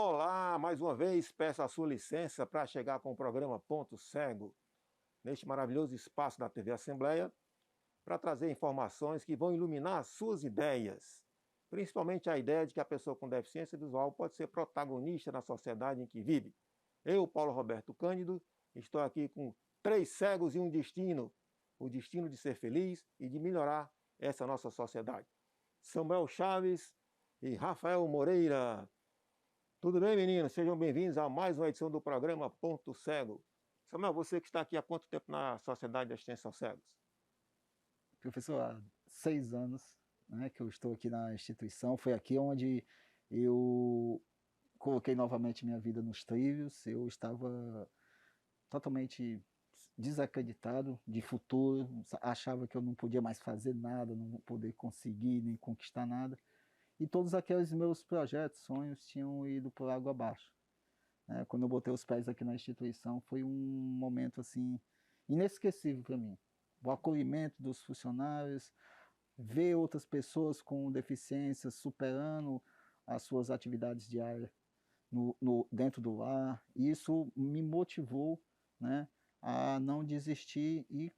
Olá, mais uma vez peço a sua licença para chegar com o programa Ponto Cego, neste maravilhoso espaço da TV Assembleia, para trazer informações que vão iluminar suas ideias, principalmente a ideia de que a pessoa com deficiência visual pode ser protagonista na sociedade em que vive. Eu, Paulo Roberto Cândido, estou aqui com 3 cegos e um destino, o destino de ser feliz e de melhorar essa nossa sociedade. Samuel Chaves e Rafael Moreira. Tudo bem, meninos? Sejam bem-vindos a mais uma edição do programa Ponto Cego. Samuel, você que está aqui há quanto tempo na Sociedade de Assistência aos Cegos? Professor, há 6 anos, né, que eu estou aqui na instituição. Foi aqui onde eu coloquei novamente minha vida nos trilhos. Eu estava totalmente desacreditado de futuro, achava que eu não podia mais fazer nada, não poder conseguir nem conquistar nada. E todos aqueles meus projetos, sonhos tinham ido por água abaixo. Quando eu botei os pés aqui na instituição, foi um momento assim inesquecível para mim. O acolhimento dos funcionários, ver outras pessoas com deficiências superando as suas atividades diárias dentro do lar, isso me motivou, né, a não desistir e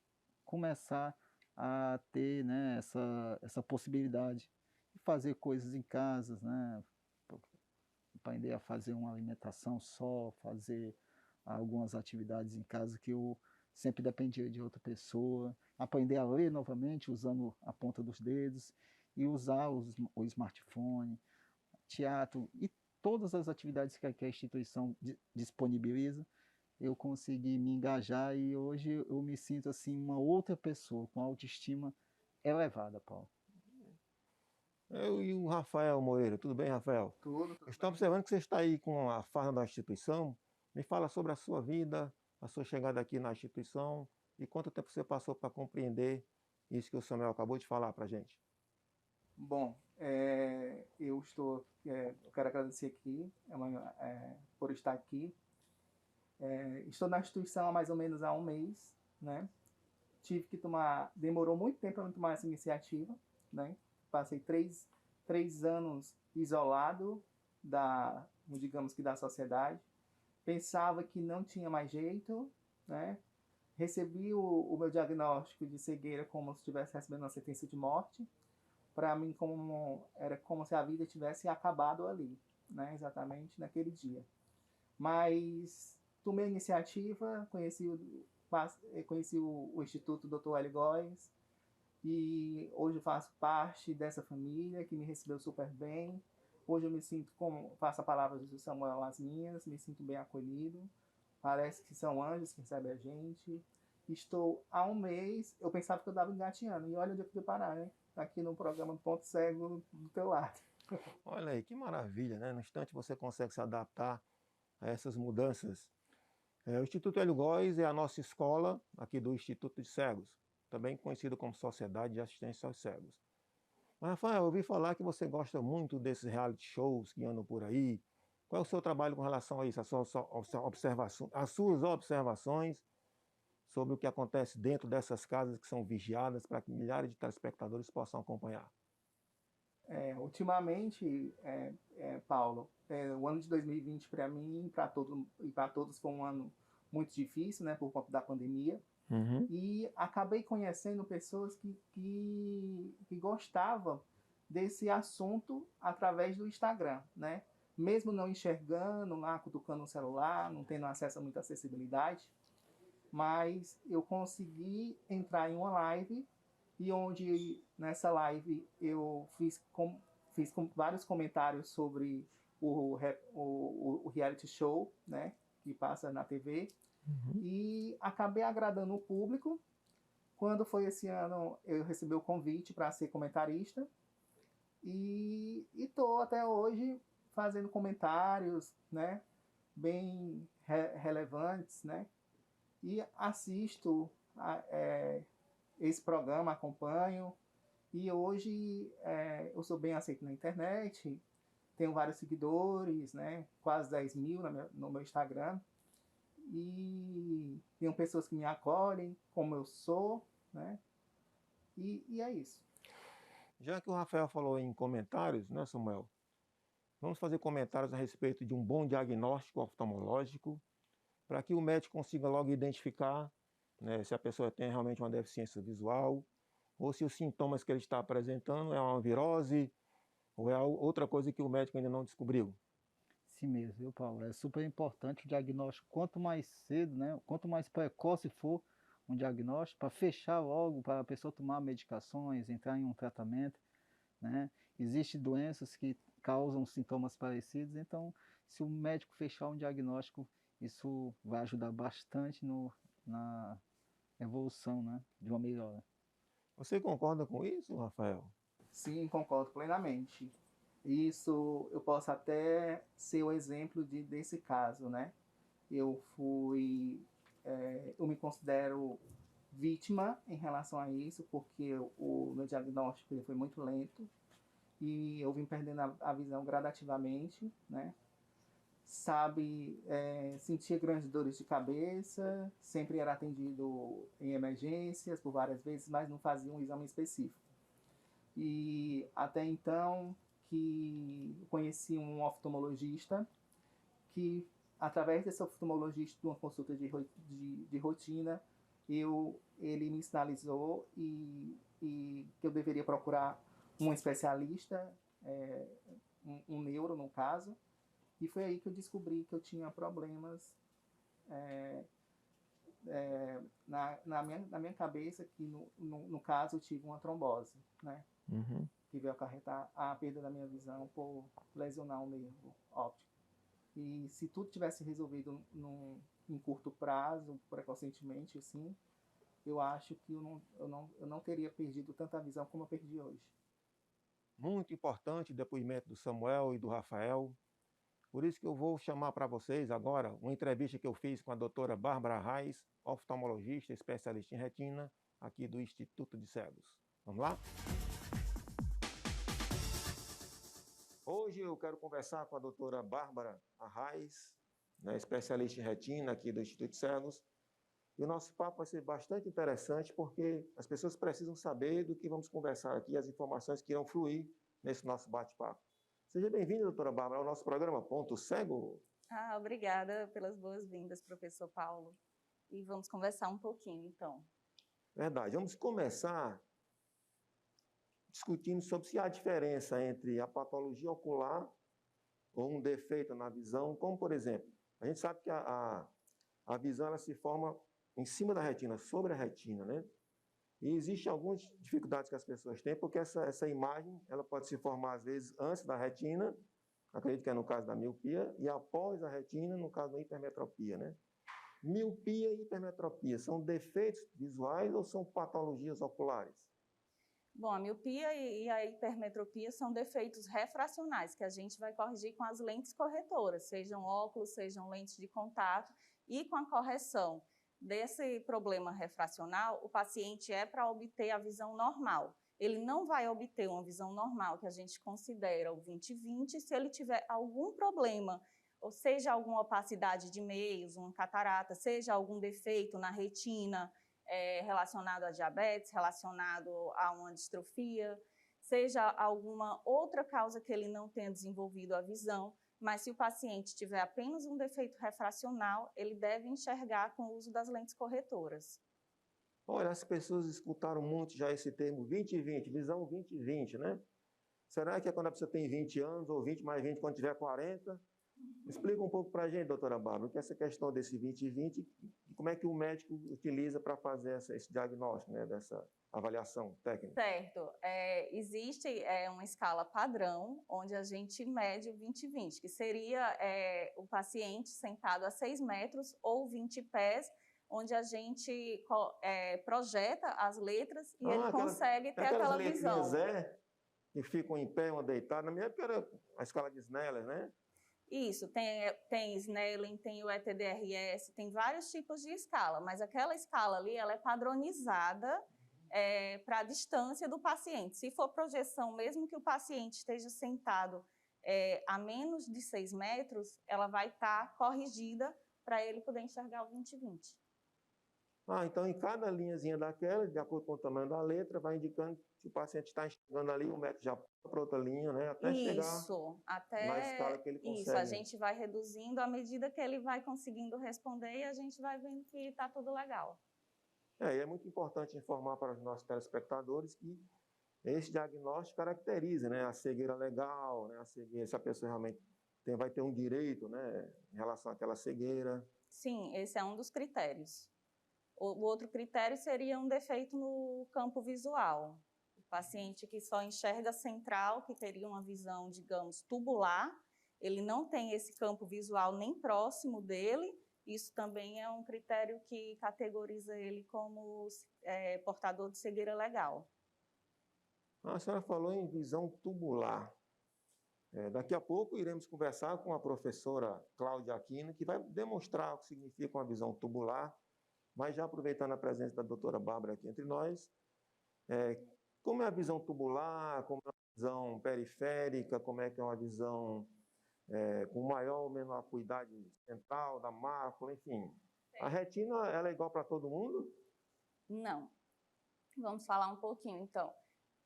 começar a ter, né, essa possibilidade de fazer coisas em casa, né, aprender a fazer uma alimentação só, fazer algumas atividades em casa que eu sempre dependia de outra pessoa, aprender a ler novamente usando a ponta dos dedos e usar o smartphone, teatro e todas as atividades que a instituição disponibiliza. Eu consegui me engajar e hoje eu me sinto assim uma outra pessoa com autoestima elevada, Paulo. Eu e o Rafael Moreira. Tudo bem, Rafael? Tudo Estou bem. observando que você está aí com a farda da instituição. Me fala sobre a sua vida, a sua chegada aqui na instituição e quanto tempo você passou para compreender isso que o Samuel acabou de falar para a gente. Bom, eu quero agradecer aqui por estar aqui. Estou na instituição há mais ou menos há um mês, né? Demorou muito tempo para eu tomar essa iniciativa, né? Passei três anos isolado digamos que da sociedade. Pensava que não tinha mais jeito, né? Recebi o meu diagnóstico de cegueira como se estivesse recebendo uma sentença de morte. Para mim era como se a vida tivesse acabado ali, né, exatamente naquele dia. Mas tomei a iniciativa, conheci o Instituto Dr. Hélio Góes e hoje faço parte dessa família que me recebeu super bem. Hoje eu me sinto como, faço a palavra do Samuel as minhas, me sinto bem acolhido. Parece que são anjos que recebem a gente. Estou há um mês, eu pensava que eu estava engatinhando, e olha onde eu fui parar, né? Aqui no programa Ponto Cego do teu lado. Olha aí, que maravilha, né? No instante você consegue se adaptar a essas mudanças. O Instituto Hélio Góes é a nossa escola aqui do Instituto de Cegos, também conhecido como Sociedade de Assistência aos Cegos. Mas, Rafael, eu ouvi falar que você gosta muito desses reality shows que andam por aí. Qual é o seu trabalho com relação a isso, as suas observações sobre o que acontece dentro dessas casas que são vigiadas para que milhares de telespectadores possam acompanhar? Ultimamente, Paulo, o ano de 2020 para mim e para todos foi um ano muito difícil, né, por conta da pandemia. Uhum. E acabei conhecendo pessoas que gostavam desse assunto através do Instagram, né? Mesmo não enxergando lá, cutucando o celular, não tendo acesso a muita acessibilidade, mas eu consegui entrar em uma live e onde nessa live eu fiz vários comentários sobre o reality show, né, que passa na TV, e acabei agradando o público. Quando foi esse ano, eu recebi o convite para ser comentarista e estou até hoje fazendo comentários, né, bem relevantes, né, e assisto esse programa, acompanho, e hoje eu sou bem aceito na internet, tenho vários seguidores, né, quase 10 mil no meu Instagram, e tenho pessoas que me acolhem como eu sou, né, e é isso. Já que o Rafael falou em comentários, né, Samuel? Vamos fazer comentários a respeito de um bom diagnóstico oftalmológico, para que o médico consiga logo identificar, né, se a pessoa tem realmente uma deficiência visual, ou se os sintomas que ele está apresentando é uma virose, ou é outra coisa que o médico ainda não descobriu. Sim mesmo, viu, Paulo? É super importante o diagnóstico. Quanto mais cedo, né? Quanto mais precoce for um diagnóstico, para fechar logo, para a pessoa tomar medicações, entrar em um tratamento, né? Existem doenças que causam sintomas parecidos, então, se o médico fechar um diagnóstico, isso vai ajudar bastante na evolução, né? De uma melhora. Você concorda com isso, Rafael? Sim, concordo plenamente. Isso eu posso até ser o exemplo desse caso, né? Eu me considero vítima em relação a isso, porque o meu diagnóstico ele foi muito lento e eu vim perdendo a visão gradativamente, né? Sentia grandes dores de cabeça, sempre era atendido em emergências por várias vezes, mas não fazia um exame específico. E até então que conheci um oftalmologista que, através desse oftalmologista, de uma consulta de rotina, ele me sinalizou e que eu deveria procurar um especialista, um neuro no caso, e foi aí que eu descobri que eu tinha problemas na minha cabeça, que no caso eu tive uma trombose, né? Uhum. Que veio acarretar a perda da minha visão por lesionar o nervo óptico. E se tudo tivesse resolvido em curto prazo, precocemente, assim, eu acho que eu não teria perdido tanta visão como eu perdi hoje. Muito importante o depoimento do Samuel e do Rafael. Por isso que eu vou chamar para vocês agora uma entrevista que eu fiz com a doutora Bárbara Reis, oftalmologista, especialista em retina, aqui do Instituto de Cegos. Vamos lá? Hoje eu quero conversar com a doutora Bárbara Arraes, né, especialista em retina aqui do Instituto de Cegos. E o nosso papo vai ser bastante interessante porque as pessoas precisam saber do que vamos conversar aqui, as informações que irão fluir nesse nosso bate-papo. Seja bem-vinda, doutora Bárbara, ao nosso programa Ponto Cego. Obrigada pelas boas-vindas, professor Paulo. E vamos conversar um pouquinho, então. Verdade. Vamos começar discutindo sobre se há diferença entre a patologia ocular ou um defeito na visão, como, por exemplo, a gente sabe que a visão ela se forma em cima da retina, sobre a retina, né? E existem algumas dificuldades que as pessoas têm, porque essa imagem ela pode se formar, às vezes, antes da retina, acredito que é no caso da miopia, e após a retina, no caso da hipermetropia, né? Miopia e hipermetropia são defeitos visuais ou são patologias oculares? Bom, a miopia e a hipermetropia são defeitos refracionais que a gente vai corrigir com as lentes corretoras, sejam óculos, sejam lentes de contato, e com a correção desse problema refracional, o paciente é para obter a visão normal. Ele não vai obter uma visão normal, que a gente considera o 20/20, se ele tiver algum problema, ou seja, alguma opacidade de meios, uma catarata, seja algum defeito na retina, relacionado a diabetes, relacionado a uma distrofia, seja alguma outra causa que ele não tenha desenvolvido a visão, mas se o paciente tiver apenas um defeito refracional, ele deve enxergar com o uso das lentes corretoras. Olha, as pessoas escutaram muito já esse termo 20/20, visão 20/20, né? Será que é quando a pessoa tem 20 anos ou 20 mais 20 quando tiver 40? Explica um pouco para a gente, doutora Bárbara, o que é essa questão desse 20/20 e como é que o médico utiliza para fazer esse diagnóstico, né, dessa avaliação técnica. Certo. Existe uma escala padrão onde a gente mede o 20/20, que seria o paciente sentado a 6 metros ou 20 pés, onde a gente projeta as letras e ele consegue ter aquela visão. Que ficam em pé, uma deitada. Na minha época era a escala de Snellen, né? Isso, tem Snellen, tem o ETDRS, tem vários tipos de escala, mas aquela escala ali ela é padronizada para a distância do paciente. Se for projeção, mesmo que o paciente esteja sentado a menos de 6 metros, ela vai estar corrigida para ele poder enxergar o 20/20. Então em cada linhazinha daquela, de acordo com o tamanho da letra, vai indicando que o paciente está enxergando ali, o médico já passa para outra linha, né? Até chegar na escala que ele consegue. Isso, a gente vai reduzindo à medida que ele vai conseguindo responder e a gente vai vendo que está tudo legal. E é muito importante informar para os nossos telespectadores que esse diagnóstico caracteriza, né, a cegueira legal, né, a cegueira, se a pessoa realmente vai ter um direito, né, em relação àquela cegueira. Sim, esse é um dos critérios. O outro critério seria um defeito no campo visual. O paciente que só enxerga central, que teria uma visão, digamos, tubular, ele não tem esse campo visual nem próximo dele. Isso também é um critério que categoriza ele como portador de cegueira legal. A senhora falou em visão tubular. Daqui a pouco iremos conversar com a professora Cláudia Aquino, que vai demonstrar o que significa uma visão tubular, mas já aproveitando a presença da doutora Bárbara aqui entre nós, como é a visão tubular, como é a visão periférica, como é que é uma visão com maior ou menor acuidade central, da mácula, enfim. A retina, ela é igual para todo mundo? Não. Vamos falar um pouquinho, então.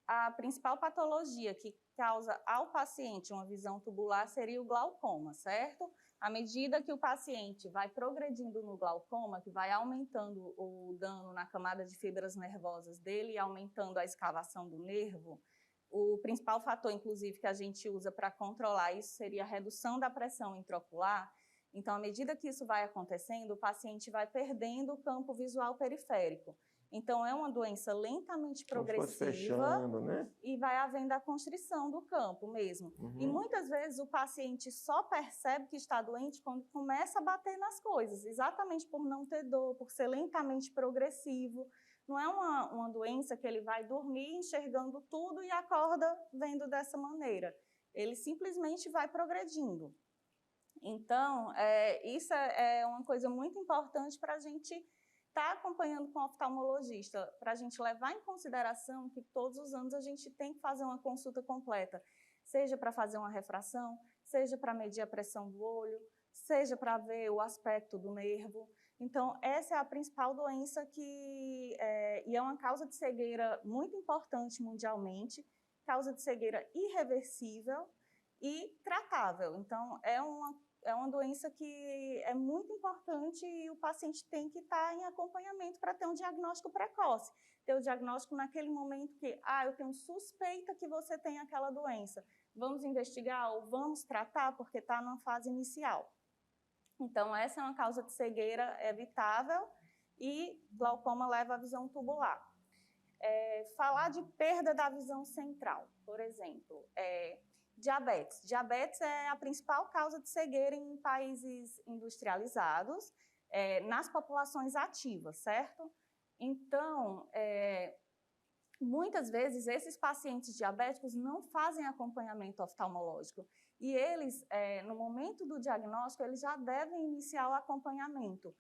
A principal patologia que causa ao paciente uma visão tubular seria o glaucoma, certo? À medida que o paciente vai progredindo no glaucoma, que vai aumentando o dano na camada de fibras nervosas dele e aumentando a escavação do nervo, o principal fator, inclusive, que a gente usa para controlar isso seria a redução da pressão intraocular. Então, à medida que isso vai acontecendo, o paciente vai perdendo o campo visual periférico. Então, é uma doença lentamente progressiva fechando, né? E vai havendo a constrição do campo mesmo. Uhum. E muitas vezes o paciente só percebe que está doente quando começa a bater nas coisas, exatamente por não ter dor, por ser lentamente progressivo. Não é uma doença que ele vai dormir enxergando tudo e acorda vendo dessa maneira. Ele simplesmente vai progredindo. Então, isso é uma coisa muito importante para a gente estar acompanhando com o oftalmologista, para a gente levar em consideração que todos os anos a gente tem que fazer uma consulta completa, seja para fazer uma refração, seja para medir a pressão do olho, seja para ver o aspecto do nervo. Então, essa é a principal doença e é uma causa de cegueira muito importante mundialmente, causa de cegueira irreversível e tratável. Então, é uma doença que é muito importante e o paciente tem que estar em acompanhamento para ter um diagnóstico precoce. Ter o diagnóstico naquele momento que, eu tenho suspeita que você tem aquela doença. Vamos investigar ou vamos tratar porque está numa fase inicial. Então, essa é uma causa de cegueira evitável e glaucoma leva à visão tubular. Falar de perda da visão central, por exemplo, diabetes. Diabetes é a principal causa de cegueira em países industrializados, nas populações ativas, certo? Então, muitas vezes, esses pacientes diabéticos não fazem acompanhamento oftalmológico. E eles, no momento do diagnóstico, eles já devem iniciar o acompanhamento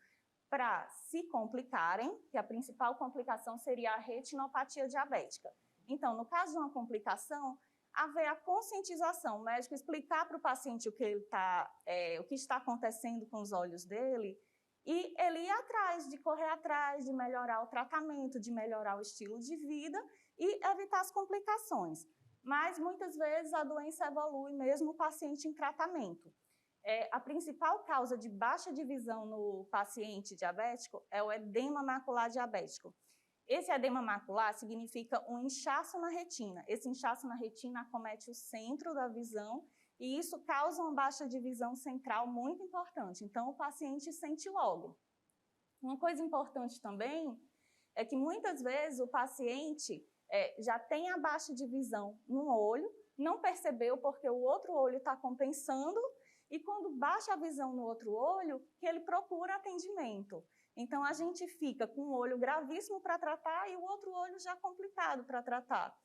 para se complicarem, que a principal complicação seria a retinopatia diabética. Então, no caso de uma complicação, haver a conscientização, o médico explicar para o paciente o que está acontecendo com os olhos dele e ele ir atrás, de correr atrás, de melhorar o tratamento, de melhorar o estilo de vida e evitar as complicações. Mas, muitas vezes, a doença evolui mesmo o paciente em tratamento. A principal causa de baixa de visão no paciente diabético é o edema macular diabético. Esse edema macular significa um inchaço na retina. Esse inchaço na retina acomete o centro da visão e isso causa uma baixa de visão central muito importante. Então, o paciente sente logo. Uma coisa importante também é que muitas vezes o paciente já tem a baixa de visão no olho, não percebeu porque o outro olho está compensando e quando baixa a visão no outro olho, que ele procura atendimento. Então, a gente fica com um olho gravíssimo para tratar e o outro olho já complicado para tratar.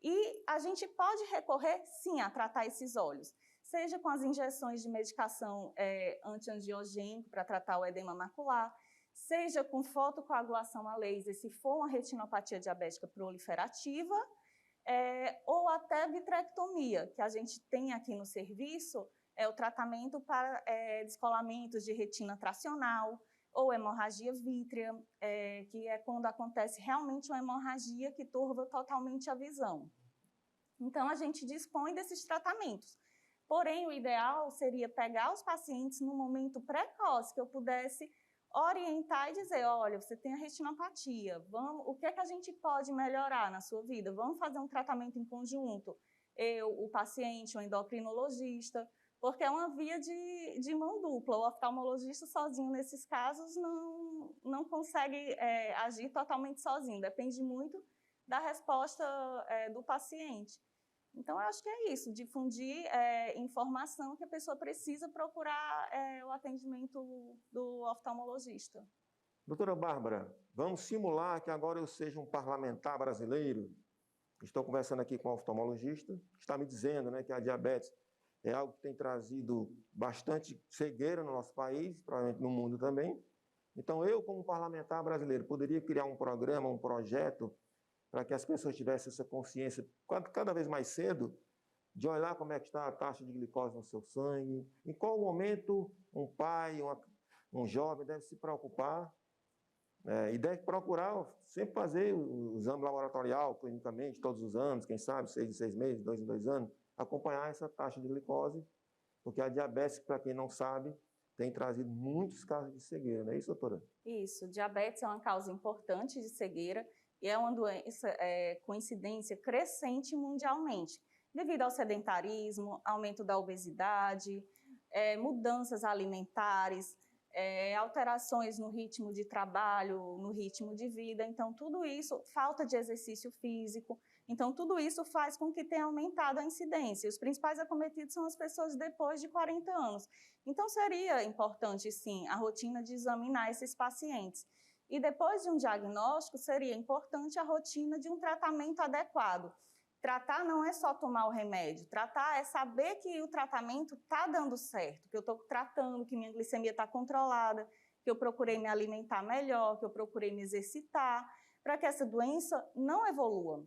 E a gente pode recorrer, sim, a tratar esses olhos, seja com as injeções de medicação antiangiogênico para tratar o edema macular, seja com fotocoagulação a laser, se for uma retinopatia diabética proliferativa, ou até vitrectomia, que a gente tem aqui no serviço, o tratamento para descolamentos de retina tracional, ou hemorragia vítrea, que é quando acontece realmente uma hemorragia que turva totalmente a visão. Então, a gente dispõe desses tratamentos. Porém, o ideal seria pegar os pacientes no momento precoce, que eu pudesse orientar e dizer, olha, você tem a retinopatia, o que é que a gente pode melhorar na sua vida? Vamos fazer um tratamento em conjunto, eu, o paciente, o endocrinologista, porque é uma via de mão dupla. O oftalmologista sozinho, nesses casos, não consegue agir totalmente sozinho, depende muito da resposta do paciente. Então, eu acho que é isso, difundir informação que a pessoa precisa procurar o atendimento do oftalmologista. Doutora Bárbara, vamos simular que agora eu seja um parlamentar brasileiro. Estou conversando aqui com um oftalmologista, que está me dizendo, né, que a diabetes é algo que tem trazido bastante cegueira no nosso país, provavelmente no mundo também. Então, eu, como parlamentar brasileiro, poderia criar um programa, um projeto, para que as pessoas tivessem essa consciência cada vez mais cedo, de olhar como é que está a taxa de glicose no seu sangue, em qual momento um pai, um jovem deve se preocupar e deve procurar sempre fazer o exame laboratorial, clinicamente, todos os anos, quem sabe, 6 em 6 meses, 2 em 2 anos, acompanhar essa taxa de glicose, porque a diabetes, para quem não sabe, tem trazido muitos casos de cegueira, não é isso, doutora? Isso, diabetes é uma causa importante de cegueira e é uma doença com incidência crescente mundialmente, devido ao sedentarismo, aumento da obesidade, mudanças alimentares, alterações no ritmo de trabalho, no ritmo de vida. Então, tudo isso, falta de exercício físico, então tudo isso faz com que tenha aumentado a incidência. Os principais acometidos são as pessoas depois de 40 anos. Então, seria importante, sim, a rotina de examinar esses pacientes. E depois de um diagnóstico, seria importante a rotina de um tratamento adequado. Tratar não é só tomar o remédio, tratar é saber que o tratamento está dando certo, que eu estou tratando, que minha glicemia está controlada, que eu procurei me alimentar melhor, que eu procurei me exercitar, para que essa doença não evolua.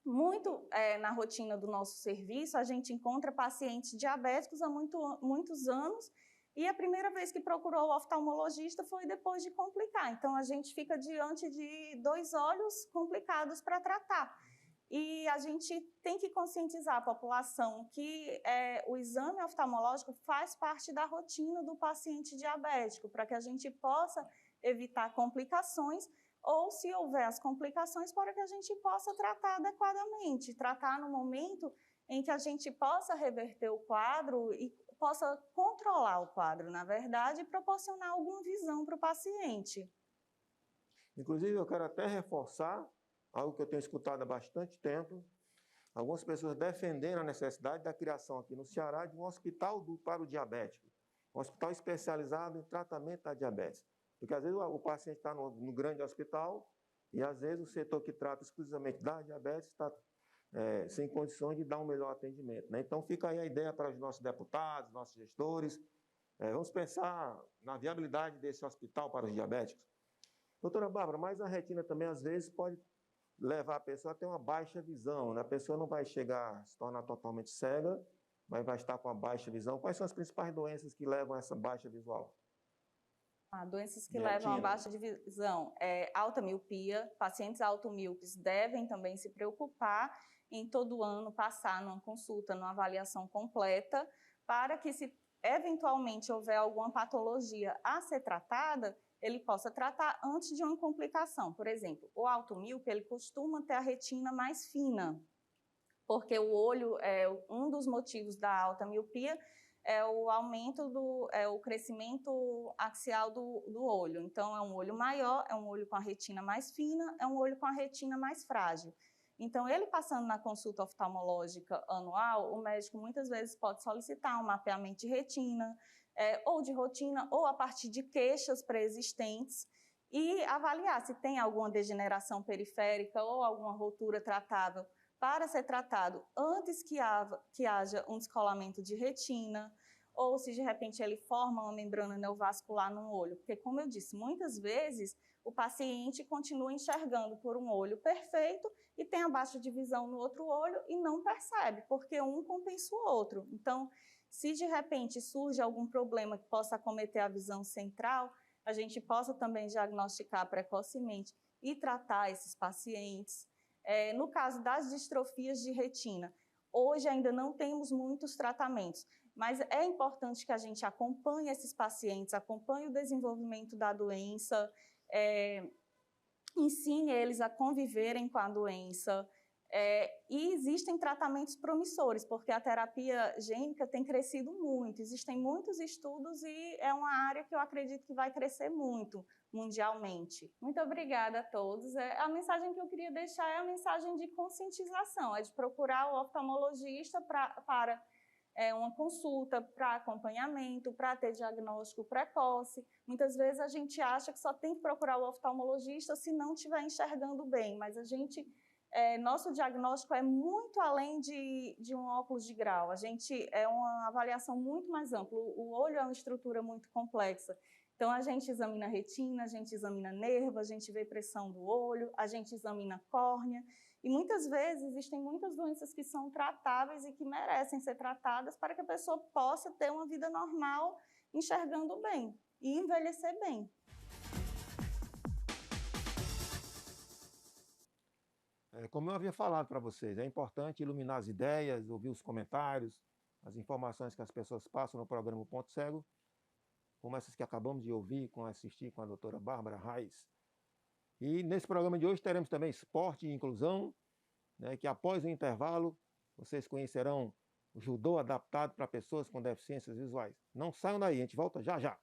Muito na rotina do nosso serviço, a gente encontra pacientes diabéticos há muitos anos e a primeira vez que procurou o oftalmologista foi depois de complicar. Então, a gente fica diante de 2 olhos complicados para tratar. E a gente tem que conscientizar a população que o exame oftalmológico faz parte da rotina do paciente diabético, para que a gente possa evitar complicações ou, se houver as complicações, para que a gente possa tratar adequadamente, tratar no momento em que a gente possa reverter o quadro e possa controlar o quadro, na verdade, e proporcionar alguma visão para o paciente. Inclusive, eu quero até reforçar algo que eu tenho escutado há bastante tempo, algumas pessoas defendendo a necessidade da criação aqui no Ceará de um hospital para o diabético, um hospital especializado em tratamento da diabetes. Porque às vezes o paciente está no grande hospital e às vezes o setor que trata exclusivamente da diabetes está sem condições de dar um melhor atendimento, né? Então fica aí a ideia para os nossos deputados, nossos gestores, vamos pensar na viabilidade desse hospital para os diabéticos. Doutora Bárbara, mas a retina também às vezes pode levar a pessoa a ter uma baixa visão, né? A pessoa não vai chegar a se tornar totalmente cega, mas vai estar com a baixa visão. Quais são as principais doenças que levam a essa baixa visual? Doenças que levam a baixa de visão, alta miopia. Pacientes automíopes devem também se preocupar em todo ano passar numa consulta, numa avaliação completa, para que, se eventualmente houver alguma patologia a ser tratada, ele possa tratar antes de uma complicação. Por exemplo, o automíope, ele costuma ter a retina mais fina, porque o olho é um dos motivos da alta miopia, é o aumento o crescimento axial do olho. Então, é um olho maior, é um olho com a retina mais fina, é um olho com a retina mais frágil. Então, ele passando na consulta oftalmológica anual, o médico muitas vezes pode solicitar um mapeamento de retina, ou de rotina, ou a partir de queixas pré-existentes, e avaliar se tem alguma degeneração periférica ou alguma rotura tratável para ser tratado antes que haja um descolamento de retina, ou se de repente ele forma uma membrana neovascular no olho. Porque, como eu disse, muitas vezes o paciente continua enxergando por um olho perfeito e tem a baixa de visão no outro olho e não percebe, porque um compensa o outro. Então, se de repente surge algum problema que possa acometer a visão central, a gente possa também diagnosticar precocemente e tratar esses pacientes. No caso das distrofias de retina, hoje ainda não temos muitos tratamentos, mas é importante que a gente acompanhe esses pacientes, acompanhe o desenvolvimento da doença, ensine eles a conviverem com a doença. E existem tratamentos promissores, porque a terapia gênica tem crescido muito, existem muitos estudos e é uma área que eu acredito que vai crescer muito mundialmente. Muito obrigada a todos. A mensagem que eu queria deixar é a mensagem de conscientização, é de procurar o oftalmologista para uma consulta, para acompanhamento, para ter diagnóstico precoce. Muitas vezes a gente acha que só tem que procurar o oftalmologista se não estiver enxergando bem, mas nosso diagnóstico é muito além de um óculos de grau. É uma avaliação muito mais ampla. O olho é uma estrutura muito complexa. Então, a gente examina a retina, a gente examina nervo, a gente vê pressão do olho, a gente examina a córnea. E muitas vezes existem muitas doenças que são tratáveis e que merecem ser tratadas para que a pessoa possa ter uma vida normal, enxergando bem e envelhecer bem. Como eu havia falado para vocês, é importante iluminar as ideias, ouvir os comentários, as informações que as pessoas passam no programa O Ponto Cego, como essas que acabamos de ouvir, assistir com a doutora Bárbara Reis. E nesse programa de hoje teremos também esporte e inclusão, né, que após o intervalo vocês conhecerão o judô adaptado para pessoas com deficiências visuais. Não saiam daí, a gente volta já já.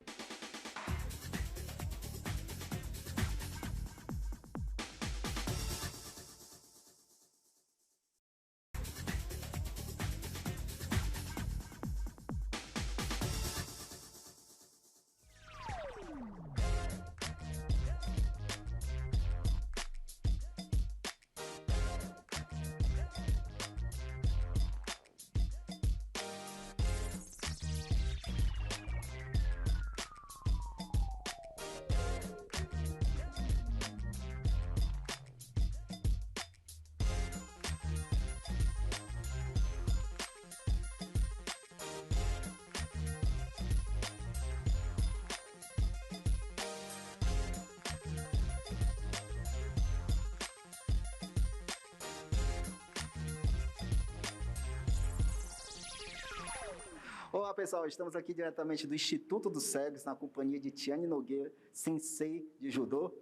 Olá pessoal, estamos aqui diretamente do Instituto dos Cegos, na companhia de Tiane Nogueira, sensei de judô.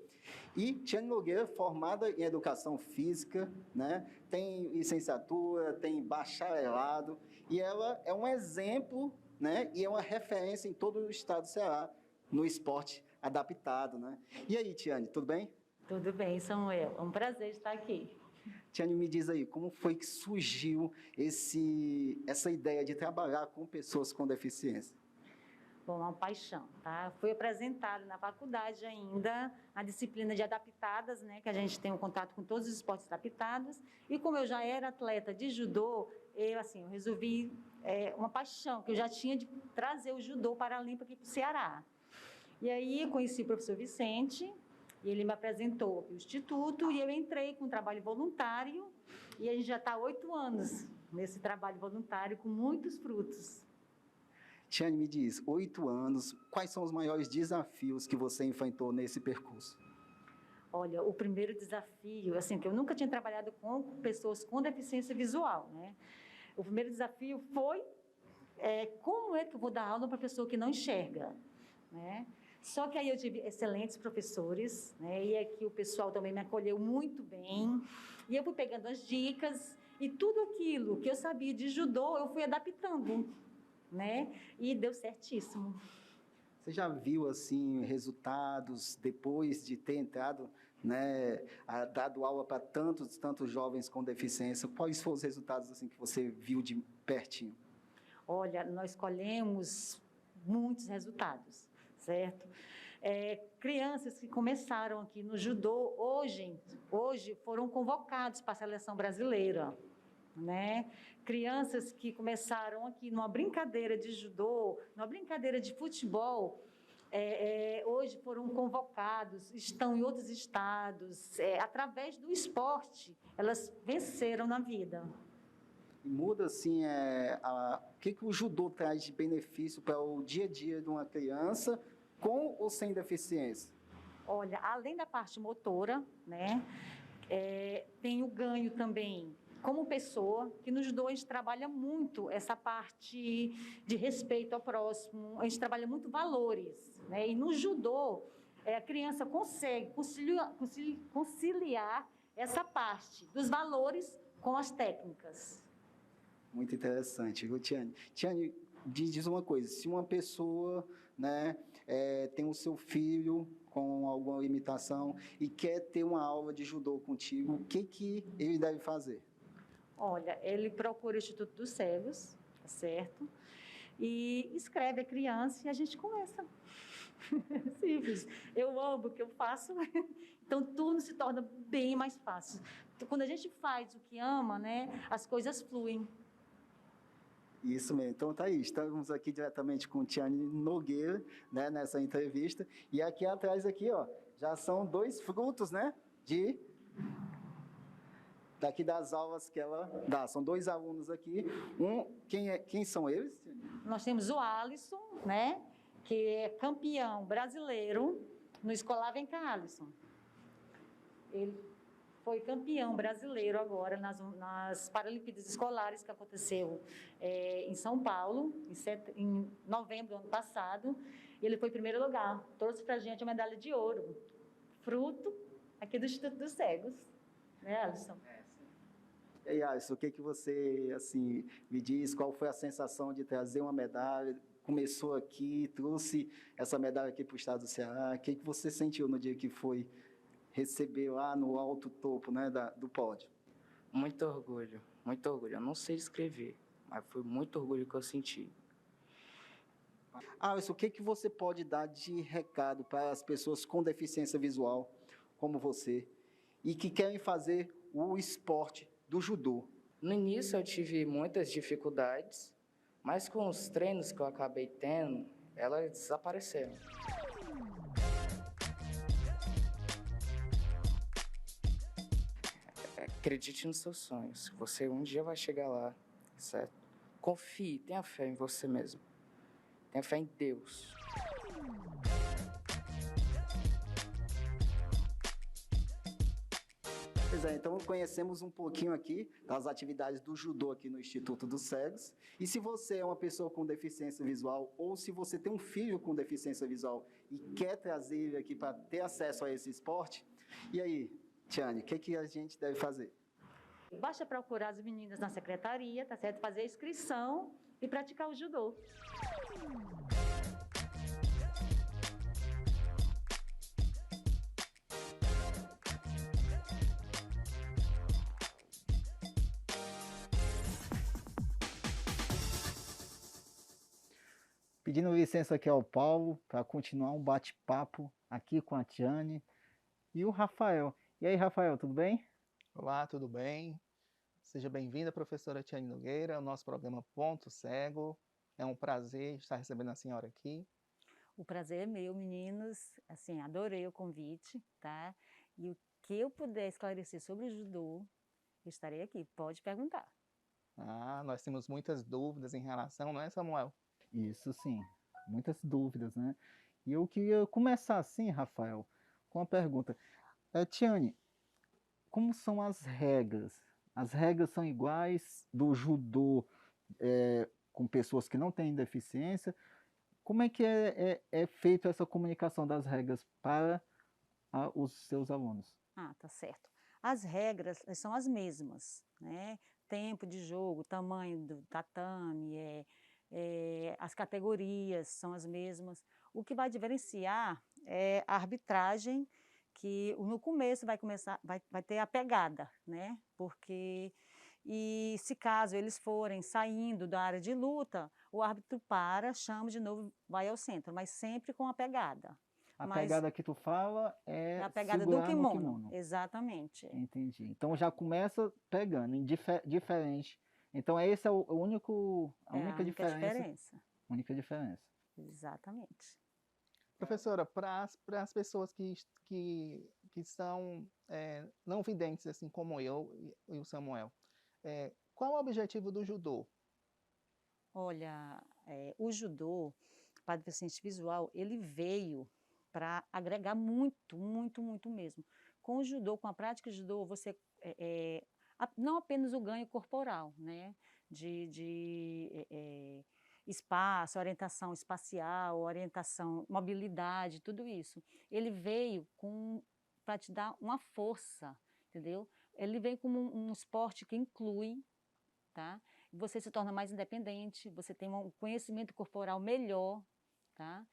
E Tiane Nogueira, formada em educação física, né? Tem licenciatura, tem bacharelado, e ela é um exemplo, né? E é uma referência em todo o estado do Ceará no esporte adaptado, né? E aí, Tiane, tudo bem? Tudo bem, Samuel. É um prazer estar aqui. Tiane, me diz aí, como foi que surgiu essa ideia de trabalhar com pessoas com deficiência? Bom, uma paixão, tá? Foi apresentado na faculdade ainda a disciplina de adaptadas, né? Que a gente tem um contato com todos os esportes adaptados. E como eu já era atleta de judô, eu resolvi uma paixão que eu já tinha de trazer o judô paralímpico aqui para o Ceará. E aí eu conheci o professor Vicente, e ele me apresentou o Instituto, e eu entrei com um trabalho voluntário, e a gente já está há 8 anos nesse trabalho voluntário, com muitos frutos. Tiane, me diz, 8 anos, quais são os maiores desafios que você enfrentou nesse percurso? Olha, o primeiro desafio, que eu nunca tinha trabalhado com pessoas com deficiência visual, né? O primeiro desafio foi como é que eu vou dar aula para uma pessoa que não enxerga, né? Só que aí eu tive excelentes professores, né? E aqui o pessoal também me acolheu muito bem. E eu fui pegando as dicas e tudo aquilo que eu sabia de judô, eu fui adaptando, né? E deu certíssimo. Você já viu, resultados depois de ter entrado, né, dado aula para tantos jovens com deficiência? Quais foram os resultados, que você viu de pertinho? Olha, nós colhemos muitos resultados, certo? Crianças que começaram aqui no judô, hoje foram convocados para a seleção brasileira, né? Crianças que começaram aqui numa brincadeira de judô, numa brincadeira de futebol, hoje foram convocados, estão em outros estados, através do esporte, elas venceram na vida. E muda, o que o judô traz de benefício para o dia a dia de uma criança com ou sem deficiência? Olha, além da parte motora, né, tem o ganho também como pessoa, que no judô a gente trabalha muito essa parte de respeito ao próximo, a gente trabalha muito valores, né, e no judô a criança consegue conciliar essa parte dos valores com as técnicas. Muito interessante, viu, Tiane? Tiane, diz uma coisa, se uma pessoa, né, tem o seu filho com alguma limitação e quer ter uma aula de judô contigo, o que ele deve fazer? Olha, ele procura o Instituto dos Cegos, tá certo? E escreve a criança e a gente começa. Simples. Eu amo o que eu faço, então tudo se torna bem mais fácil. Então, quando a gente faz o que ama, né, as coisas fluem. Isso mesmo. Então tá aí, estamos aqui diretamente com Tiane Nogueira, né, nessa entrevista, e aqui atrás aqui, ó, já são 2 frutos, né, daqui das aulas que ela dá. São 2 alunos aqui. Quem são eles? Nós temos o Alisson, né, que é campeão brasileiro no Escolar Vem Cá, Alisson. Ele foi campeão brasileiro agora nas Paralimpíadas Escolares que aconteceu em São Paulo, em novembro do ano passado. E ele foi em primeiro lugar. Trouxe para a gente a medalha de ouro, fruto aqui do Instituto dos Cegos. Né, Alisson? E aí, Alisson, o que você, assim, me diz? Qual foi a sensação de trazer uma medalha? Começou aqui, trouxe essa medalha aqui para o estado do Ceará. O que você sentiu no dia que foi receber lá no alto topo, né, do pódio? Muito orgulho, muito orgulho. Eu não sei escrever, mas foi muito orgulho que eu senti. Alisson, o que você pode dar de recado para as pessoas com deficiência visual, como você, e que querem fazer o esporte do judô? No início eu tive muitas dificuldades, mas com os treinos que eu acabei tendo, elas desapareceram. Acredite nos seus sonhos, você um dia vai chegar lá, certo? Confie, tenha fé em você mesmo, tenha fé em Deus. Pois é, então conhecemos um pouquinho aqui das atividades do judô aqui no Instituto dos Cegos. E se você é uma pessoa com deficiência visual ou se você tem um filho com deficiência visual e quer trazer ele aqui para ter acesso a esse esporte, e aí, Tiane, o que a gente deve fazer? Basta procurar as meninas na secretaria, tá certo? Fazer a inscrição e praticar o judô. Pedindo licença aqui ao Paulo para continuar um bate-papo aqui com a Tiane e o Rafael. E aí, Rafael, tudo bem? Olá, tudo bem? Seja bem-vinda, professora Tiane Nogueira, ao nosso programa Ponto Cego. É um prazer estar recebendo a senhora aqui. O prazer é meu, meninos. Assim, adorei o convite, tá? E o que eu puder esclarecer sobre o judô, eu estarei aqui. Pode perguntar. Nós temos muitas dúvidas em relação, não é, Samuel? Isso sim, muitas dúvidas, né? E eu queria começar assim, Rafael, com uma pergunta. Tiane, como são as regras? As regras são iguais do judô com pessoas que não têm deficiência? Como é que é feita essa comunicação das regras para os seus alunos? Tá certo. As regras são as mesmas, né? Tempo de jogo, tamanho do tatame, as categorias são as mesmas. O que vai diferenciar é a arbitragem, que no começo vai ter a pegada, né? E se caso eles forem saindo da área de luta, o árbitro chama de novo, vai ao centro, mas sempre com a pegada. Pegada que tu fala é a pegada do kimono. Exatamente. Entendi. Então já começa pegando, diferente. Então esse é a única diferença. Única diferença. Exatamente. Professora, para as pessoas que são não videntes, assim como eu e o Samuel, qual é o objetivo do judô? Olha, o judô, para deficiente visual, ele veio para agregar muito, muito, muito mesmo. Com o judô, com a prática de judô, você não apenas o ganho corporal, né, espaço, orientação espacial, orientação, mobilidade, tudo isso. Ele veio para te dar uma força, entendeu? Ele vem como um esporte que inclui, tá? Você se torna mais independente, você tem um conhecimento corporal melhor, tá?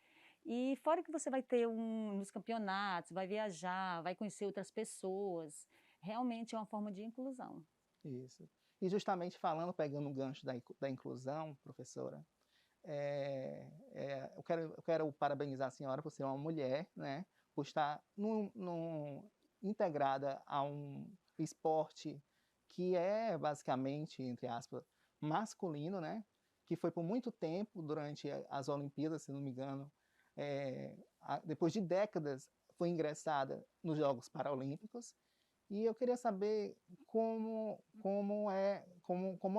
E fora que você vai ter nos campeonatos, vai viajar, vai conhecer outras pessoas, realmente é uma forma de inclusão. Isso. E justamente falando, pegando o gancho da inclusão, professora, eu quero parabenizar a senhora por ser uma mulher, né, por estar integrada a um esporte que é basicamente, entre aspas, masculino, né, que foi por muito tempo, durante as Olimpíadas, se não me engano, depois de décadas, foi ingressada nos Jogos Paralímpicos. E eu queria saber como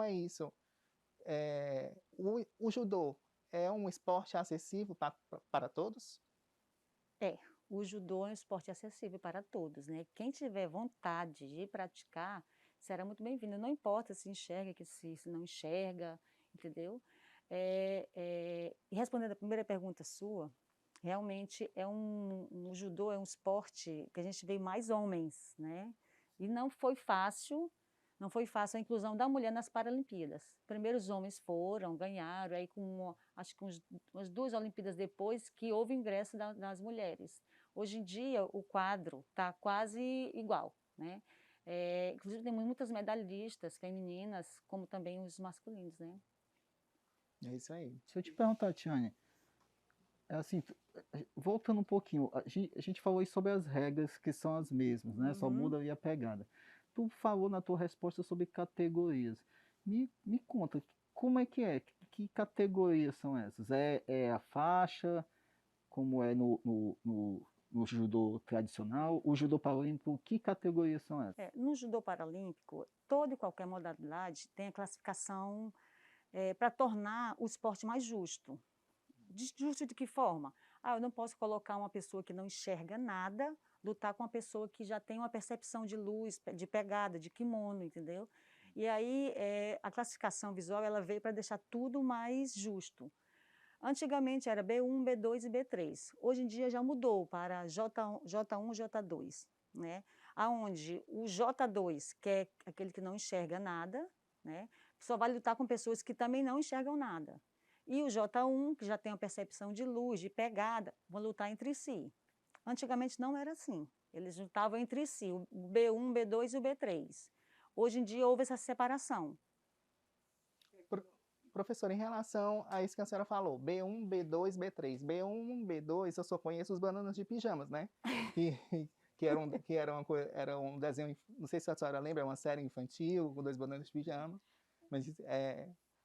é isso. O judô é um esporte acessível para todos? O judô é um esporte acessível para todos, né? Quem tiver vontade de praticar, será muito bem-vindo. Não importa se enxerga, se não enxerga, entendeu? E respondendo a primeira pergunta sua, realmente o judô é um esporte que a gente vê mais homens, né? E não foi fácil a inclusão da mulher nas Paralimpíadas. Primeiro os homens foram, ganharam, aí acho que umas 2 Olimpíadas depois que houve o ingresso das mulheres. Hoje em dia o quadro está quase igual, né? Inclusive tem muitas medalhistas femininas, como também os masculinos, né? É isso aí. Se eu te perguntar, Tiane, assim, voltando um pouquinho, a gente falou aí sobre as regras que são as mesmas, né? Só muda aí a pegada. Tu falou na tua resposta sobre categorias. Me conta, como é que é? Que categorias são essas? É a faixa, como é no judô tradicional? O judô paralímpico, que categorias são essas? No judô paralímpico, toda e qualquer modalidade tem a classificação para tornar o esporte mais justo. Justo de que forma? Eu não posso colocar uma pessoa que não enxerga nada, lutar com uma pessoa que já tem uma percepção de luz, de pegada, de kimono, entendeu? E aí a classificação visual ela veio para deixar tudo mais justo. Antigamente era B1, B2 e B3. Hoje em dia já mudou para J1, J2, né? Aonde o J2, que é aquele que não enxerga nada, né? Só vai lutar com pessoas que também não enxergam nada. E o J1, que já tem uma percepção de luz, de pegada, vão lutar entre si. Antigamente não era assim. Eles lutavam entre si, o B1, B2 e o B3. Hoje em dia houve essa separação. Professor, em relação a isso que a senhora falou, B1, B2, B3. B1, B2, eu só conheço os bananas de pijamas, né? Que era um desenho, não sei se a senhora lembra, é uma série infantil com 2 bananas de pijama, mas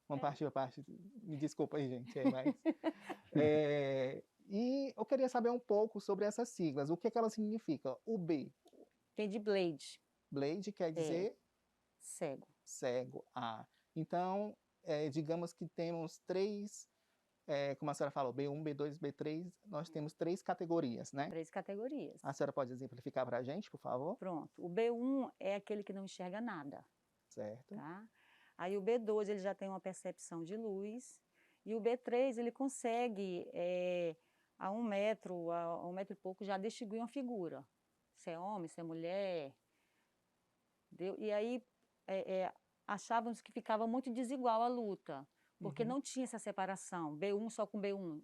uma parte a parte, me desculpa aí, gente, mas... e eu queria saber um pouco sobre essas siglas, o que elas significam? O B. Tem de Blade. Blade quer dizer? Cego. Cego, Então, digamos que temos 3, como a senhora falou, B1, B2, B3, nós temos 3 categorias, né? 3 categorias. A senhora pode exemplificar para a gente, por favor? Pronto. O B1 é aquele que não enxerga nada. Certo. Tá? Aí o B2 ele já tem uma percepção de luz. E o B3 ele consegue, a 1 metro, a 1 metro e pouco, já distinguir uma figura. Se é homem, se é mulher. E aí achávamos que ficava muito desigual a luta, porque não tinha essa separação, B1 só com B1.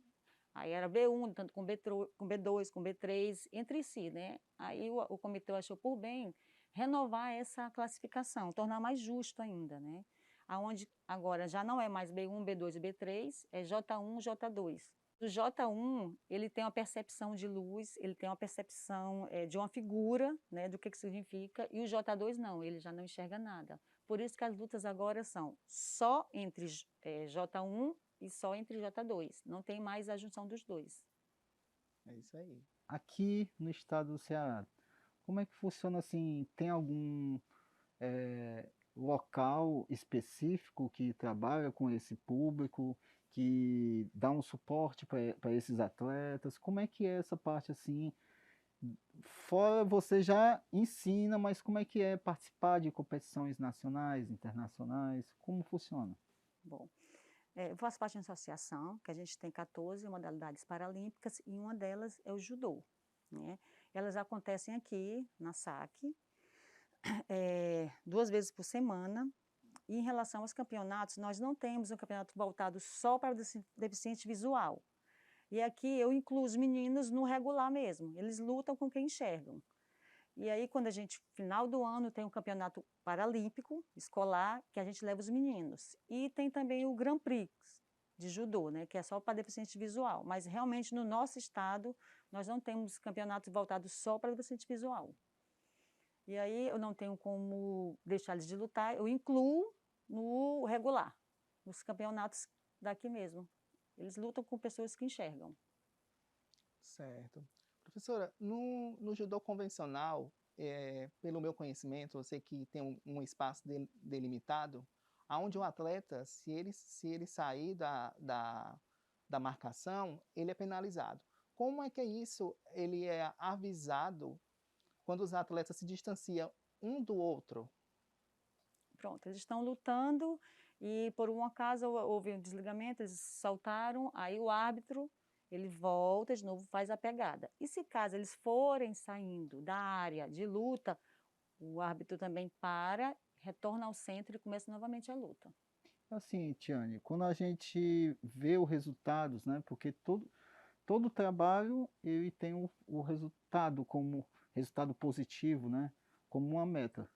Aí era B1, tanto com B2, com B3, entre si, né? Aí o comitê achou por bem renovar essa classificação, tornar mais justo ainda, né? Aonde agora já não é mais B1, B2 e B3, é J1, J2. O J1, ele tem uma percepção de luz, ele tem uma percepção de uma figura, né, do que significa, e o J2 não, ele já não enxerga nada. Por isso que as lutas agora são só entre J1 e só entre J2. Não tem mais a junção dos dois. É isso aí. Aqui no estado do Ceará, como é que funciona assim? Tem algum local específico que trabalha com esse público, que dá um suporte para esses atletas? Como é que é essa parte assim? Fora você já ensina, mas como é que é participar de competições nacionais, internacionais? Como funciona? Bom, eu faço parte de uma associação, que a gente tem 14 modalidades paralímpicas, e uma delas é o judô, né? Elas acontecem aqui na SAC, 2 vezes por semana. E em relação aos campeonatos, nós não temos um campeonato voltado só para o deficiente visual. E aqui eu incluo os meninos no regular mesmo, eles lutam com quem enxergam. E aí, quando a gente, final do ano, tem um campeonato paralímpico escolar, que a gente leva os meninos. E tem também o Grand Prix de judô, né, que é só para deficiente visual. Mas realmente no nosso estado, nós não temos campeonatos voltados só para deficiente visual. E aí eu não tenho como deixar eles de lutar, eu incluo no regular, nos campeonatos daqui mesmo. Eles lutam com pessoas que enxergam. Certo. Professora, no judô convencional, pelo meu conhecimento, eu sei que tem um espaço delimitado, onde o atleta, se ele sair da marcação, ele é penalizado. Como é que é isso? Ele é avisado quando os atletas se distanciam um do outro? Pronto, eles estão lutando e por um acaso houve um desligamento, eles saltaram, aí o árbitro, ele volta de novo, faz a pegada. E se caso eles forem saindo da área de luta, o árbitro também para, retorna ao centro e começa novamente a luta. Assim, Tiane, quando a gente vê os resultados, né? Porque todo trabalho ele tem o resultado como resultado positivo, né? Como uma meta.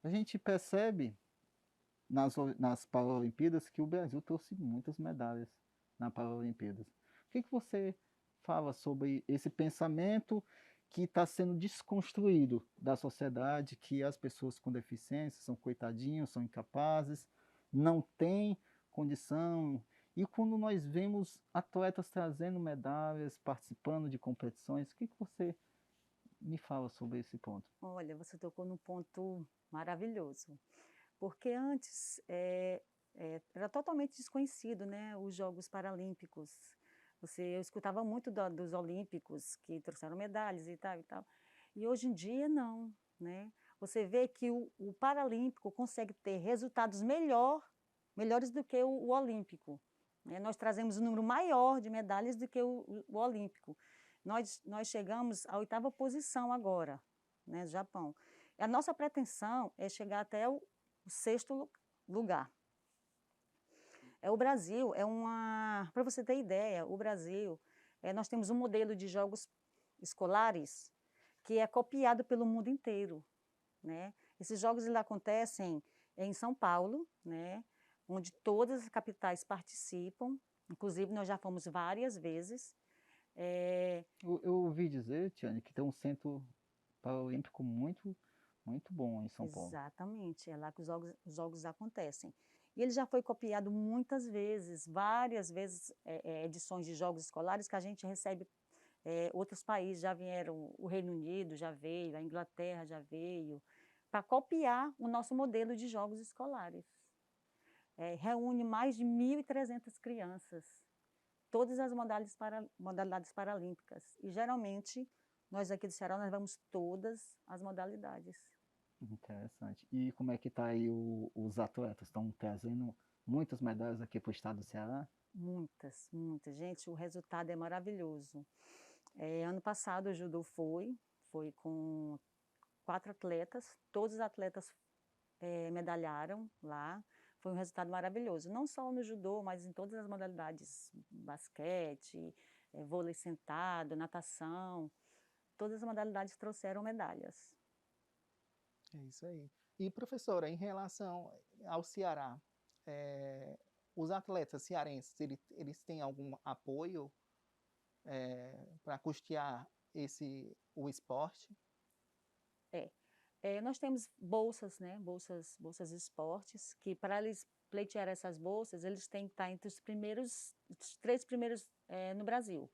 A gente percebe nas Paralimpíadas que o Brasil trouxe muitas medalhas nas Paralimpíadas. O que você fala sobre esse pensamento que está sendo desconstruído da sociedade, que as pessoas com deficiência são coitadinhos, são incapazes, não têm condição? E quando nós vemos atletas trazendo medalhas, participando de competições, o que você me fala sobre esse ponto? Olha, você tocou num ponto maravilhoso, porque antes era totalmente desconhecido, né, os Jogos Paralímpicos. Eu escutava muito dos Olímpicos, que trouxeram medalhas e tal e tal. E hoje em dia, não, né? Você vê que o Paralímpico consegue ter resultados melhores do que o Olímpico, né? Nós trazemos um número maior de medalhas do que o Olímpico. Nós chegamos à 8ª posição agora, né, no Japão. A nossa pretensão é chegar até o 6º lugar. O Brasil para você ter ideia, o Brasil, nós temos um modelo de jogos escolares que é copiado pelo mundo inteiro, né? Esses jogos eles acontecem em São Paulo, né? Onde todas as capitais participam, inclusive nós já fomos várias vezes. Eu ouvi dizer, Tiane, que tem um centro paralímpico muito bom em São Paulo. Exatamente, é lá que os jogos acontecem. E ele já foi copiado muitas vezes, várias vezes, edições de jogos escolares que a gente recebe, outros países já vieram, o Reino Unido já veio, a Inglaterra já veio, para copiar o nosso modelo de jogos escolares. Reúne mais de 1.300 crianças, todas as modalidades paralímpicas. E geralmente, nós aqui do Ceará, nós vamos todas as modalidades. Interessante. E como é que está aí os atletas? Estão trazendo muitas medalhas aqui para o estado do Ceará? Muitas, muitas. Gente, o resultado é maravilhoso. Ano passado o judô foi com 4 atletas, todos os atletas medalharam lá. Foi um resultado maravilhoso, não só no judô, mas em todas as modalidades, basquete, vôlei sentado, natação, todas as modalidades trouxeram medalhas. É isso aí. E, professora, em relação ao Ceará, os atletas cearenses, eles têm algum apoio para custear o esporte? Nós temos bolsas, né? Bolsas esportes, que para eles pleitear essas bolsas, eles têm que estar entre os 3 primeiros no Brasil,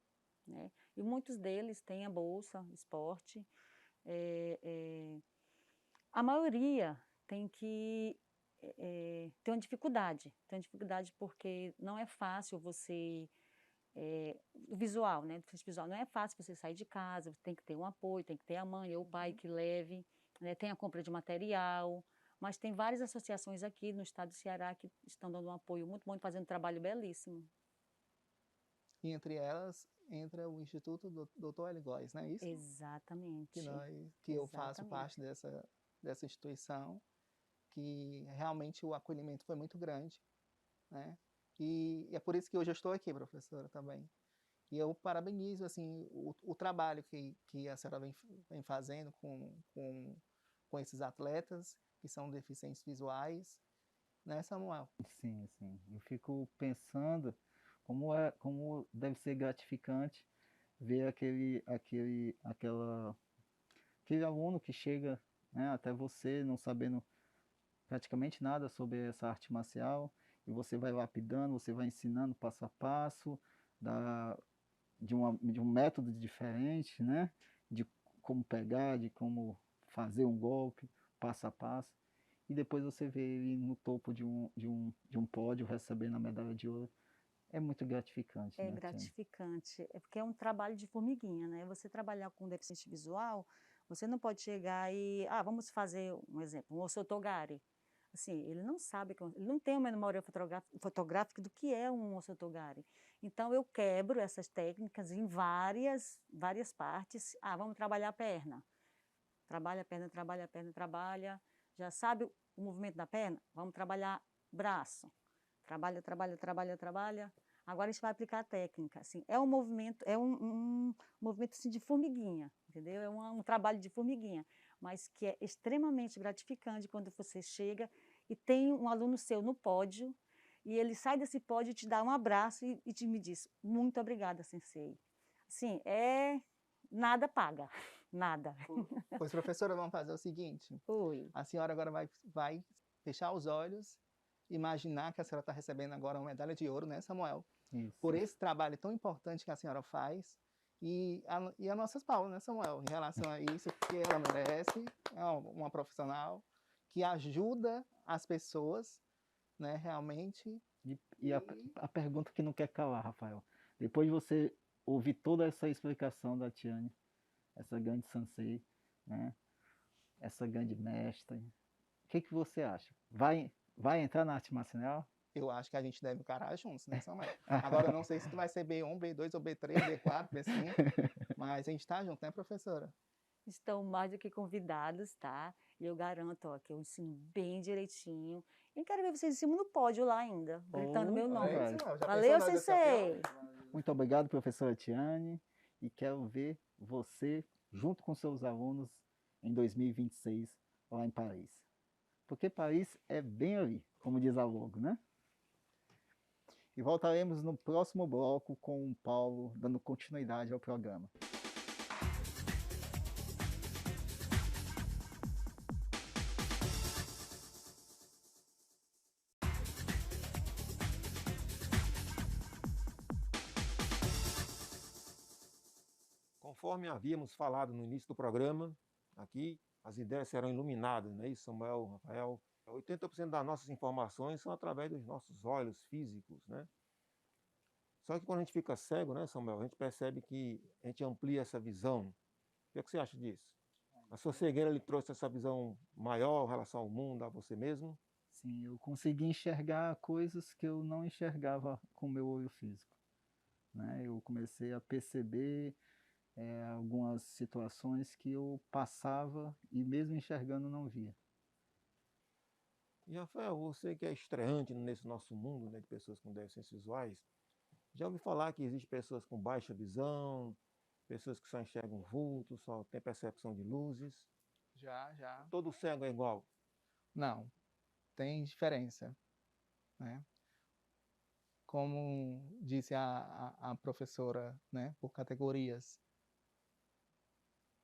né? E muitos deles têm a bolsa esporte. A maioria tem que tenho uma dificuldade porque não é fácil você, o visual, né, deficiente visual, não é fácil você sair de casa, você tem que ter um apoio, tem que ter a mãe ou o pai que leve, né, tem a compra de material, mas tem várias associações aqui no estado do Ceará que estão dando um apoio muito bom e fazendo um trabalho belíssimo. E entre elas entra o Instituto Dr. Hélio Góes, não é isso? Exatamente. Que eu faço parte dessa instituição, que realmente o acolhimento foi muito grande, né? E é por isso que hoje eu estou aqui, professora, também. E eu parabenizo assim, o trabalho que a senhora vem fazendo com esses atletas que são deficientes visuais, né, Samuel? Sim, sim. Eu fico pensando como deve ser gratificante ver aquele aluno que chega, né, até você não sabendo praticamente nada sobre essa arte marcial, e você vai lapidando, você vai ensinando passo a passo, de um método diferente, né? De como pegar, de como fazer um golpe, passo a passo. E depois você vê ele no topo de um pódio recebendo a medalha de ouro. É muito gratificante, É né, Tiane? gratificante, é porque é um trabalho de formiguinha, né? Você trabalhar com deficiente visual, você não pode chegar e, vamos fazer um exemplo, um ossotogari. Assim, ele não sabe, ele não tem uma memória fotográfica do que é um ossotogari. Então, eu quebro essas técnicas em várias partes. Vamos trabalhar a perna. Trabalha a perna, trabalha a perna, trabalha. Já sabe o movimento da perna? Vamos trabalhar braço. Trabalha, trabalha, trabalha, trabalha. Agora a gente vai aplicar a técnica. Assim, é um movimento, movimento assim, de formiguinha, entendeu? É um trabalho de formiguinha, mas que é extremamente gratificante quando você chega e tem um aluno seu no pódio, e ele sai desse pódio e te dá um abraço e me diz, muito obrigada, sensei. Assim, nada paga, nada. Pois, professora, vamos fazer o seguinte. Oi. A senhora agora vai fechar os olhos, imaginar que a senhora está recebendo agora uma medalha de ouro, né, Samuel? Isso. Por esse trabalho tão importante que a senhora faz, e as nossas palmas, né, Samuel, em relação a isso, porque ela merece, é uma profissional que ajuda as pessoas, né, realmente. E a pergunta que não quer calar, Rafael. Depois de você ouvir toda essa explicação da Tiane, essa grande sensei, né, essa grande mestre, o que você acha? Vai entrar na arte marcial? Eu acho que a gente deve encarar juntos, né, Samuel? Agora, eu não sei se tu vai ser B1, B2, ou B3, B4, B5, mas a gente tá junto, né, professora? Estão mais do que convidados, tá? E eu garanto, que eu ensino bem direitinho. E quero ver vocês em cima no pódio lá ainda, gritando meu nome. Valeu, sensei! Muito obrigado, professora Tiane, e quero ver você junto com seus alunos em 2026 lá em Paris. Porque Paris é bem ali, como diz a logo, né? E voltaremos no próximo bloco com o Paulo dando continuidade ao programa. Conforme havíamos falado no início do programa, aqui as ideias serão iluminadas, não é isso, Samuel, Rafael? 80% das nossas informações são através dos nossos olhos físicos, né? Só que quando a gente fica cego, né, Samuel, a gente percebe que a gente amplia essa visão. O que você acha disso? A sua cegueira lhe trouxe essa visão maior em relação ao mundo, a você mesmo? Sim, eu consegui enxergar coisas que eu não enxergava com o meu olho físico, né? Eu comecei a perceber algumas situações que eu passava e mesmo enxergando não via. E, Rafael, você que é estreante nesse nosso mundo, né, de pessoas com deficiências visuais, já ouvi falar que existem pessoas com baixa visão, pessoas que só enxergam vultos, só têm percepção de luzes. Já. Todo cego é igual? Não, tem diferença, né? Como disse a professora, né, por categorias.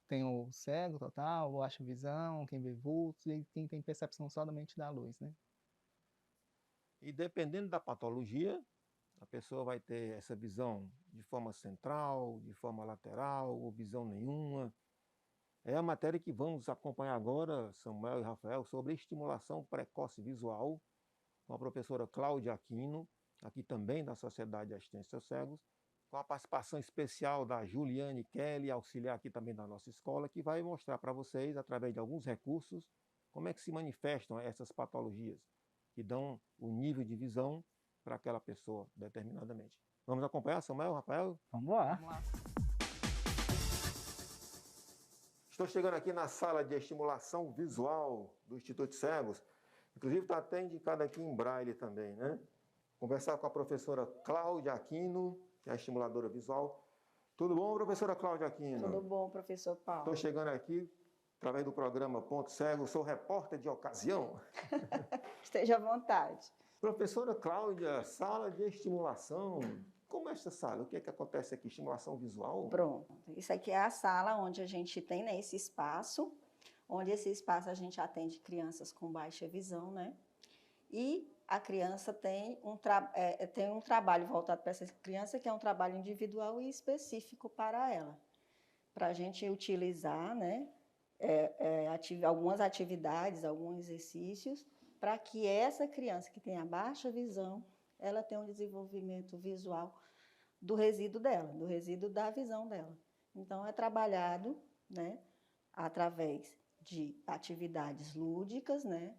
Tem o cego total, o baixa visão, quem vê vultos, e quem tem percepção somente da luz, né? E dependendo da patologia, a pessoa vai ter essa visão de forma central, de forma lateral, ou visão nenhuma. É a matéria que vamos acompanhar agora, Samuel e Rafael, sobre estimulação precoce visual, com a professora Cláudia Aquino, aqui também da Sociedade de Assistência aos Cegos, com a participação especial da Juliane Kelly, auxiliar aqui também da nossa escola, que vai mostrar para vocês, através de alguns recursos, como é que se manifestam essas patologias, que dão o nível de visão para aquela pessoa determinadamente. Vamos acompanhar, Samuel, Rafael? Vamos lá. Vamos lá. Estou chegando aqui na sala de estimulação visual do Instituto Cegos. Inclusive está até indicado aqui em braille também, né? Conversar com a professora Cláudia Aquino, que é a estimuladora visual. Tudo bom, professora Cláudia Aquino? Tudo bom, professor Paulo? Estou chegando aqui através do programa Ponto Cego, sou repórter de ocasião. Esteja à vontade. Professora Cláudia, sala de estimulação. Como é essa sala? O que é que acontece aqui? Estimulação visual? Pronto. Isso aqui é a sala onde a gente tem, né, esse espaço, onde esse espaço a gente atende crianças com baixa visão, né? E a criança tem um trabalho voltado para essa criança, que é um trabalho individual e específico para ela. Para a gente utilizar, né, algumas atividades, alguns exercícios, para que essa criança que tem a baixa visão, ela tenha um desenvolvimento visual do resíduo dela, do resíduo da visão dela. Então, é trabalhado, né, através de atividades lúdicas, né,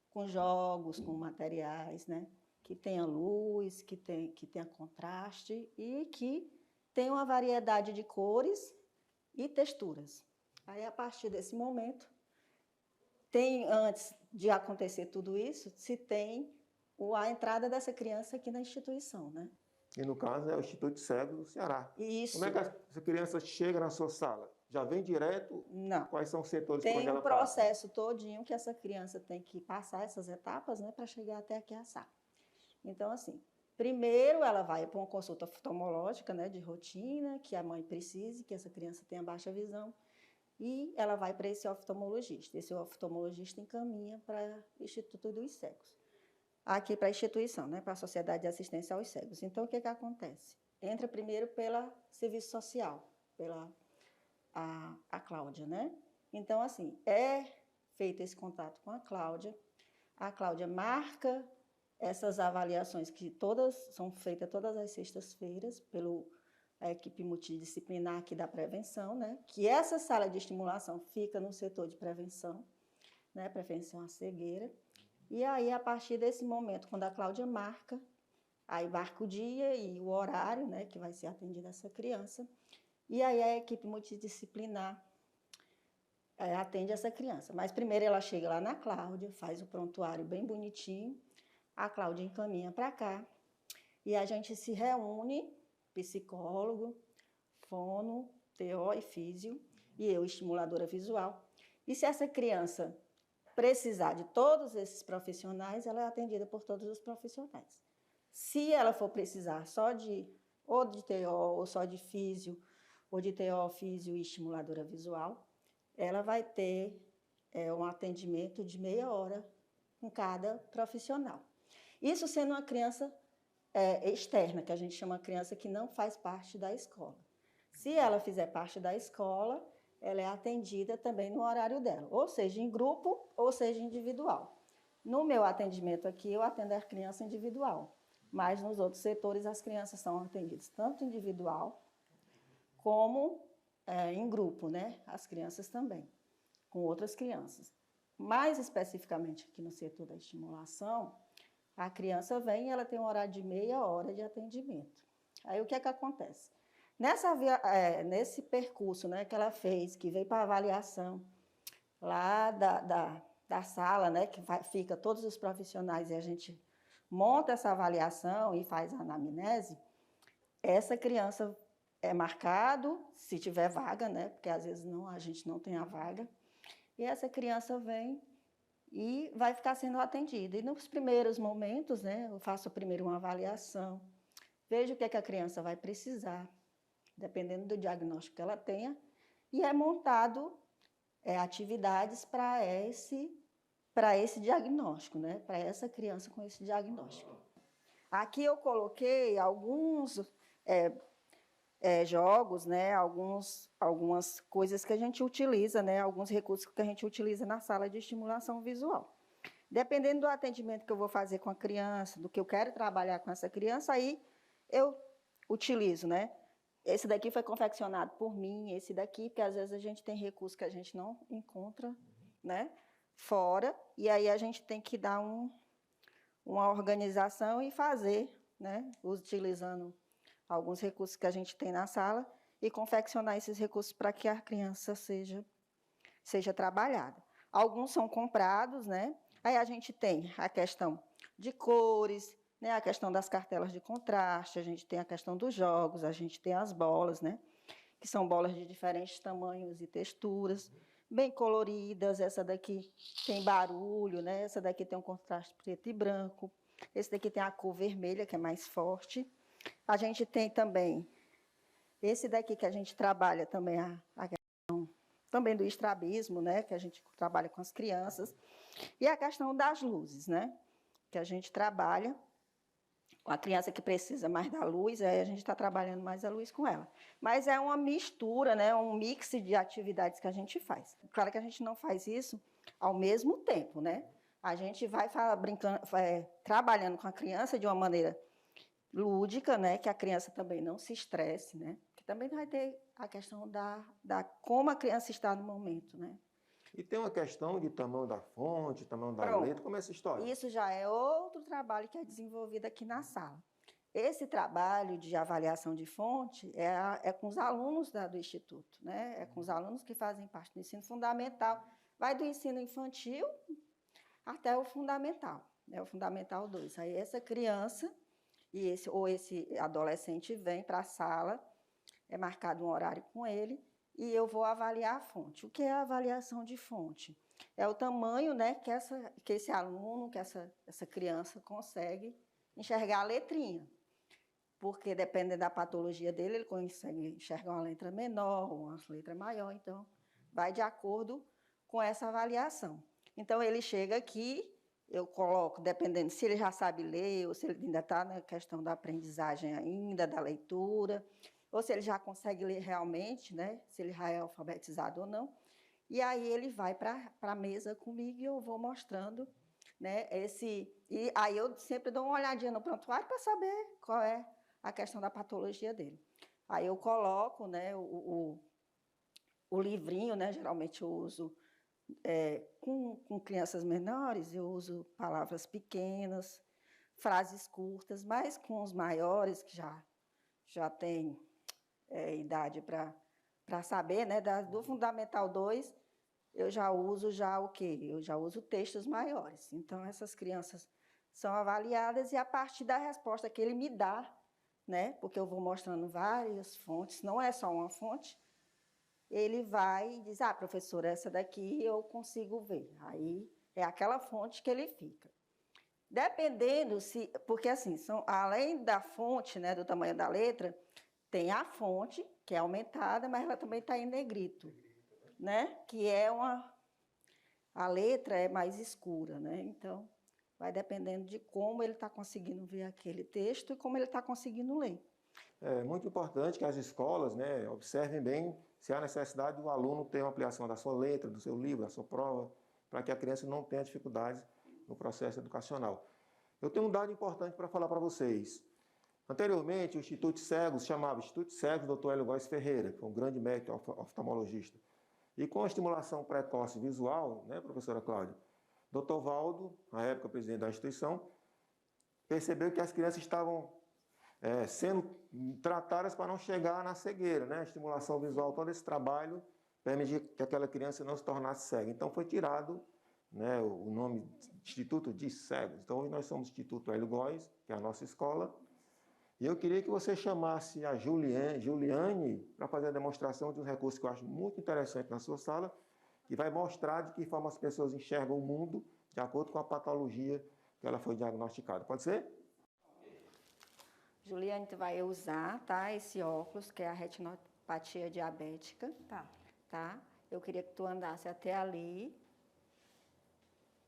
com jogos, com materiais, né, que tenha luz, que tenha contraste e que tenha uma variedade de cores e texturas. Aí, a partir desse momento, antes de acontecer tudo isso, se tem a entrada dessa criança aqui na instituição, né? E no caso é o Instituto Cego do Ceará. Isso. Como é que essa criança chega na sua sala? Já vem direto? Não. Quais são os setores por onde Tem ela um processo todinho que essa criança tem que passar essas etapas, né, para chegar até aqui a sala. Então, assim, primeiro ela vai para uma consulta oftalmológica, né, de rotina, que a mãe precise, que essa criança tenha baixa visão, e ela vai para esse oftalmologista. Esse oftalmologista encaminha para o Instituto dos Cegos. Aqui para a instituição, né, para a Sociedade de Assistência aos Cegos. Então, o que acontece? Entra primeiro pela serviço social, pela a Cláudia, né? Então, assim, é feito esse contato com a Cláudia marca essas avaliações que são feitas todas as sextas-feiras pela equipe multidisciplinar aqui da prevenção, né? Que essa sala de estimulação fica no setor de prevenção, né? Prevenção à cegueira. E aí, a partir desse momento, quando a Cláudia marca, aí marca o dia e o horário, né, que vai ser atendida essa criança, e aí a equipe multidisciplinar atende essa criança. Mas primeiro ela chega lá na Cláudia, faz o prontuário bem bonitinho, a Cláudia encaminha para cá, e a gente se reúne, psicólogo, fono, TO e físio, e eu, estimuladora visual. E se essa criança precisar de todos esses profissionais, ela é atendida por todos os profissionais. Se ela for precisar só ou de TO, ou só de físio, ou de TO, físio e estimuladora visual, ela vai ter um atendimento de meia hora com cada profissional. Isso sendo uma criança externa, que a gente chama criança que não faz parte da escola. Se ela fizer parte da escola, ela é atendida também no horário dela, ou seja, em grupo, ou seja, individual. No meu atendimento aqui, eu atendo a criança individual, mas nos outros setores as crianças são atendidas tanto individual como em grupo, né? As crianças também, com outras crianças. Mais especificamente aqui no setor da estimulação, a criança vem e ela tem um horário de meia hora de atendimento. Aí o que é que acontece? Nesse percurso, né, que ela fez, que veio para avaliação lá da sala, né, que fica todos os profissionais e a gente monta essa avaliação e faz a anamnese, essa criança é marcado, se tiver vaga, né, porque às vezes a gente não tem a vaga, e essa criança vem e vai ficar sendo atendida. E nos primeiros momentos, né, eu faço primeiro uma avaliação, vejo o que a criança vai precisar, dependendo do diagnóstico que ela tenha, e é montado atividades para esse diagnóstico, né? Para essa criança com esse diagnóstico. Aqui eu coloquei alguns jogos, né, algumas coisas que a gente utiliza, né, alguns recursos que a gente utiliza na sala de estimulação visual. Dependendo do atendimento que eu vou fazer com a criança, do que eu quero trabalhar com essa criança, aí eu utilizo, né? Esse daqui foi confeccionado por mim, esse daqui, porque às vezes a gente tem recursos que a gente não encontra, né, fora, e aí a gente tem que dar uma organização e fazer, né, utilizando alguns recursos que a gente tem na sala e confeccionar esses recursos para que a criança seja trabalhada. Alguns são comprados, né? Aí a gente tem a questão de cores, né? A questão das cartelas de contraste, a gente tem a questão dos jogos, a gente tem as bolas, né? Que são bolas de diferentes tamanhos e texturas, bem coloridas. Essa daqui tem barulho, né? Essa daqui tem um contraste preto e branco. Esse daqui tem a cor vermelha, que é mais forte. A gente tem também esse daqui que a gente trabalha também a questão também do estrabismo, né? Que a gente trabalha com as crianças. E a questão das luzes, né? Que a gente trabalha com a criança que precisa mais da luz, aí a gente está trabalhando mais a luz com ela. Mas é uma mistura, né? Um mix de atividades que a gente faz. Claro que a gente não faz isso ao mesmo tempo, né? A gente vai brincando, trabalhando com a criança de uma maneira lúdica, né? Que a criança também não se estresse, né? Que também vai ter a questão da como a criança está no momento, né? E tem uma questão de tamanho da fonte, tamanho da Pronto. letra, como é essa história? Isso já é outro trabalho que é desenvolvido aqui na sala. Esse trabalho de avaliação de fonte é com os alunos do Instituto, né? É com os alunos que fazem parte do ensino fundamental, vai do ensino infantil até o fundamental, né? O fundamental 2. Aí essa criança ou esse adolescente vem para a sala, é marcado um horário com ele, e eu vou avaliar a fonte. O que é a avaliação de fonte? É o tamanho, né, que esse aluno, que essa criança consegue enxergar a letrinha. Porque, dependendo da patologia dele, ele consegue enxergar uma letra menor, uma letra maior. Então, vai de acordo com essa avaliação. Então, ele chega aqui, eu coloco, dependendo se ele já sabe ler, ou se ele ainda está na questão da aprendizagem ainda, da leitura, ou se ele já consegue ler realmente, né? Se ele já é alfabetizado ou não. E aí ele vai para a mesa comigo e eu vou mostrando, né? E aí eu sempre dou uma olhadinha no prontuário para saber qual é a questão da patologia dele. Aí eu coloco, né, o livrinho, né? Geralmente eu uso, com crianças menores, eu uso palavras pequenas, frases curtas, mas com os maiores, que já têm idade para saber, né? Do Fundamental 2, eu já uso o quê? Eu já uso textos maiores. Então, essas crianças são avaliadas e a partir da resposta que ele me dá, né? Porque eu vou mostrando várias fontes, não é só uma fonte, ele vai e diz, professora, essa daqui eu consigo ver. Aí é aquela fonte que ele fica. Dependendo porque assim, além da fonte, né, do tamanho da letra, tem a fonte, que é aumentada, mas ela também está em negrito, né? Que é a letra é mais escura, né? Então, vai dependendo de como ele está conseguindo ver aquele texto e como ele está conseguindo ler. É muito importante que as escolas, né, observem bem se há necessidade do aluno ter uma ampliação da sua letra, do seu livro, da sua prova, para que a criança não tenha dificuldades no processo educacional. Eu tenho um dado importante para falar para vocês. Anteriormente, o Instituto Cegos chamava Instituto Cegos Dr. Hélio Góes Ferreira, que foi um grande médico oftalmologista. E com a estimulação precoce visual, né, professora Cláudia, Dr. Valdo, na época presidente da instituição, percebeu que as crianças estavam sendo tratadas para não chegar na cegueira, né? A estimulação visual, todo esse trabalho permitia que aquela criança não se tornasse cega. Então foi tirado, né, o nome Instituto de Cegos. Então hoje nós somos Instituto Hélio Góes, que é a nossa escola. E eu queria que você chamasse a Juliane para fazer a demonstração de um recurso que eu acho muito interessante na sua sala, que vai mostrar de que forma as pessoas enxergam o mundo de acordo com a patologia que ela foi diagnosticada. Pode ser? Juliane, tu vai usar, tá, esse óculos, que é a retinopatia diabética. Tá? Eu queria que tu andasse até ali.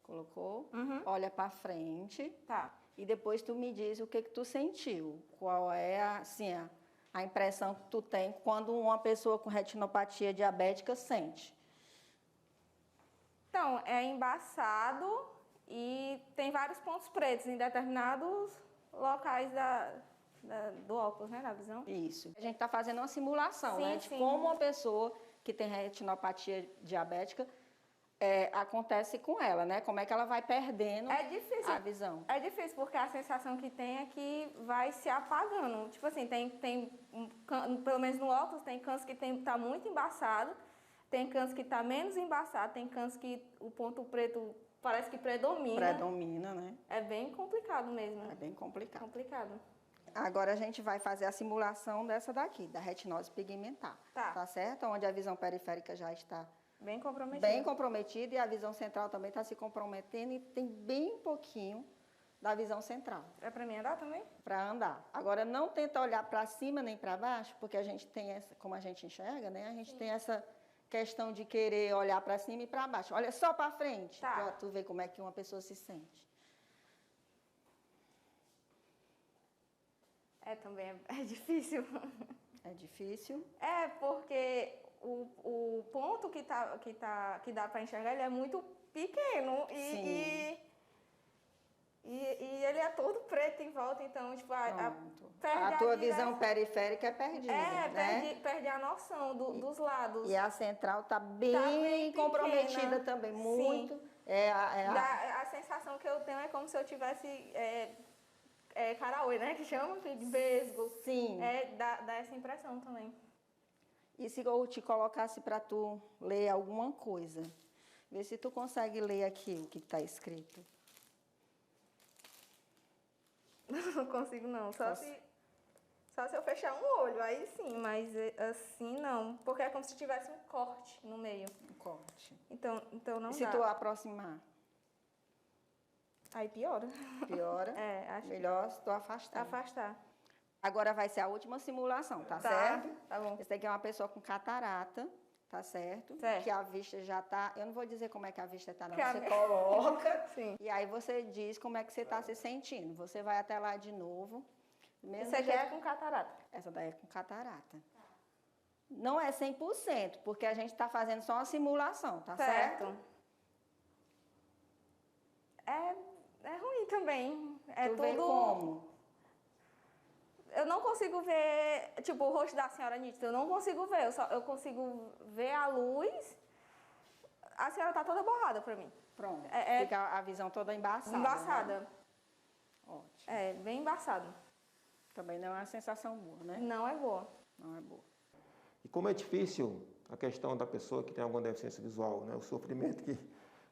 Colocou? Uhum. Olha para frente. Tá. E depois tu me diz o que tu sentiu. Qual é, assim, a impressão que tu tem quando uma pessoa com retinopatia diabética sente? Então, é embaçado e tem vários pontos pretos em determinados locais do óculos, né, da visão. Isso. A gente está fazendo uma simulação, Sim, né, de sim. como uma pessoa que tem retinopatia diabética acontece com ela, né? Como é que ela vai perdendo É difícil. a visão. É difícil, porque a sensação que tem é que vai se apagando. Tipo assim, pelo menos no óculos, tem cantos que tá muito embaçado, tem cantos que tá menos embaçado, tem cantos que o ponto preto parece que predomina. Predomina, né? É bem complicado mesmo. É bem complicado. Complicado. Agora a gente vai fazer a simulação dessa daqui, da retinose pigmentar. Tá. Certo? Onde a visão periférica já está Bem comprometida. bem comprometida e a visão central também está se comprometendo e tem bem pouquinho da visão central É pra mim andar também? para andar. Agora não tenta olhar para cima nem para baixo, porque a gente tem essa, como a gente enxerga, né? A gente tem essa questão de querer olhar para cima e para baixo. Olha só para frente, Tá. para tu ver como é que uma pessoa se sente. Também é difícil. É difícil. É, porque o ponto que dá para enxergar, ele é muito pequeno e ele é todo preto em volta, então, tipo, Pronto. perde A tua direção. visão periférica é perdida, né? Perde a noção dos lados. E a central está bem, bem comprometida pequena. também, Sim. muito. A sensação que eu tenho é como se eu tivesse caraoi, né, que chama, de vesgo. Sim. Dá essa impressão também. E se eu te colocasse para tu ler alguma coisa, vê se tu consegue ler aqui o que está escrito. Não consigo não, só se eu fechar um olho, aí sim, mas assim não, porque é como se tivesse um corte no meio. Um corte. Então não E se dá. tu aproximar? Aí piora. Piora? Acho Melhor se tu afastar. afastar. Agora vai ser a última simulação, tá Tá, certo? tá bom. Esse daqui é uma pessoa com catarata, tá certo? Certo. Que a vista já tá... Eu não vou dizer como é que a vista tá, não. Que a Você minha- coloca Sim. e aí você diz como é que você tá se sentindo. Você vai até lá de novo. Mesmo Isso aqui jeito- é com catarata. Essa daí é com catarata. Não é 100%, porque a gente está fazendo só uma simulação, tá certo? É ruim também. Tu vê como? Eu não consigo ver, tipo, o rosto da senhora nítida, eu não consigo ver. Eu consigo ver a luz. A senhora tá toda borrada pra mim. Pronto. É- Fica a visão toda embaçada. Embaçada. Né? Ótimo. É, bem embaçado. Também não é uma sensação boa, né? Não é boa. Não é boa. E como é difícil a questão da pessoa que tem alguma deficiência visual, né? O sofrimento que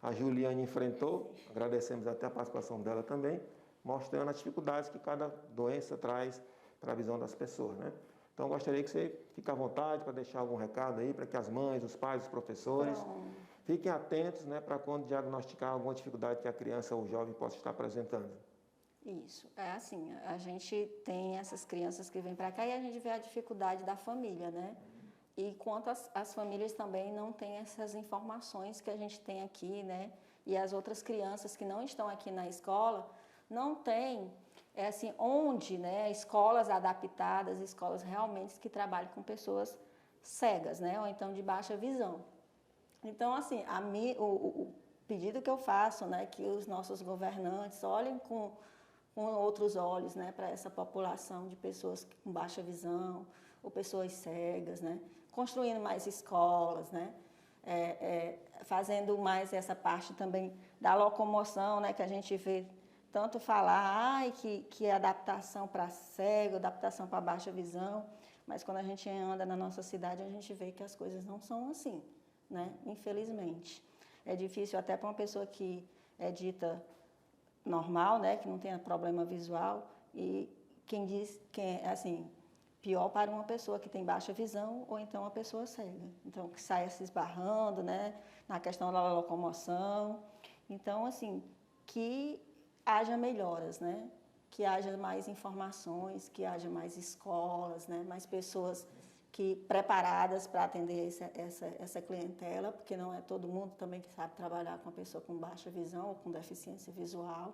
a Juliane enfrentou, agradecemos até a participação dela também, mostrando as dificuldades que cada doença traz para a visão das pessoas, né? Então, gostaria que você fique à vontade para deixar algum recado aí, para que as mães, os pais, os professores fiquem atentos, né, para quando diagnosticar alguma dificuldade que a criança ou o jovem possa estar apresentando. Isso. É assim, a gente tem essas crianças que vêm para cá e a gente vê a dificuldade da família, né? E quanto as famílias também não têm essas informações que a gente tem aqui, né? E as outras crianças que não estão aqui na escola não têm, assim, onde, né? Escolas adaptadas, escolas realmente que trabalham com pessoas cegas, né? Ou então de baixa visão. Então, assim, o pedido que eu faço, né? Que os nossos governantes olhem com outros olhos, né? Para essa população de pessoas com baixa visão ou pessoas cegas, né? Construindo mais escolas, né? Fazendo mais essa parte também da locomoção, né? Que a gente vê tanto falar, que é adaptação para cego, adaptação para baixa visão, mas quando a gente anda na nossa cidade, a gente vê que as coisas não são assim, né? Infelizmente. É difícil até para uma pessoa que é dita normal, né? Que não tenha problema visual, e quem diz que é assim, pior para uma pessoa que tem baixa visão ou então uma pessoa cega. Então, que saia se esbarrando, né? Na questão da locomoção. Então, assim, que haja melhoras, né? Que haja mais informações, que haja mais escolas, né? Mais pessoas preparadas para atender essa clientela, porque não é todo mundo também que sabe trabalhar com a pessoa com baixa visão ou com deficiência visual,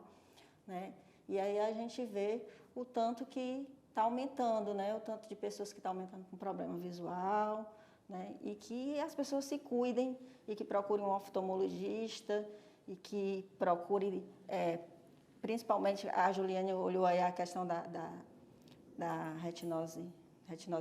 né? E aí a gente vê o tanto que está aumentando, né? O tanto de pessoas que está aumentando com problema visual, né? E que as pessoas se cuidem e que procurem um oftalmologista e que procurem, principalmente a Juliane olhou aí a questão da retinose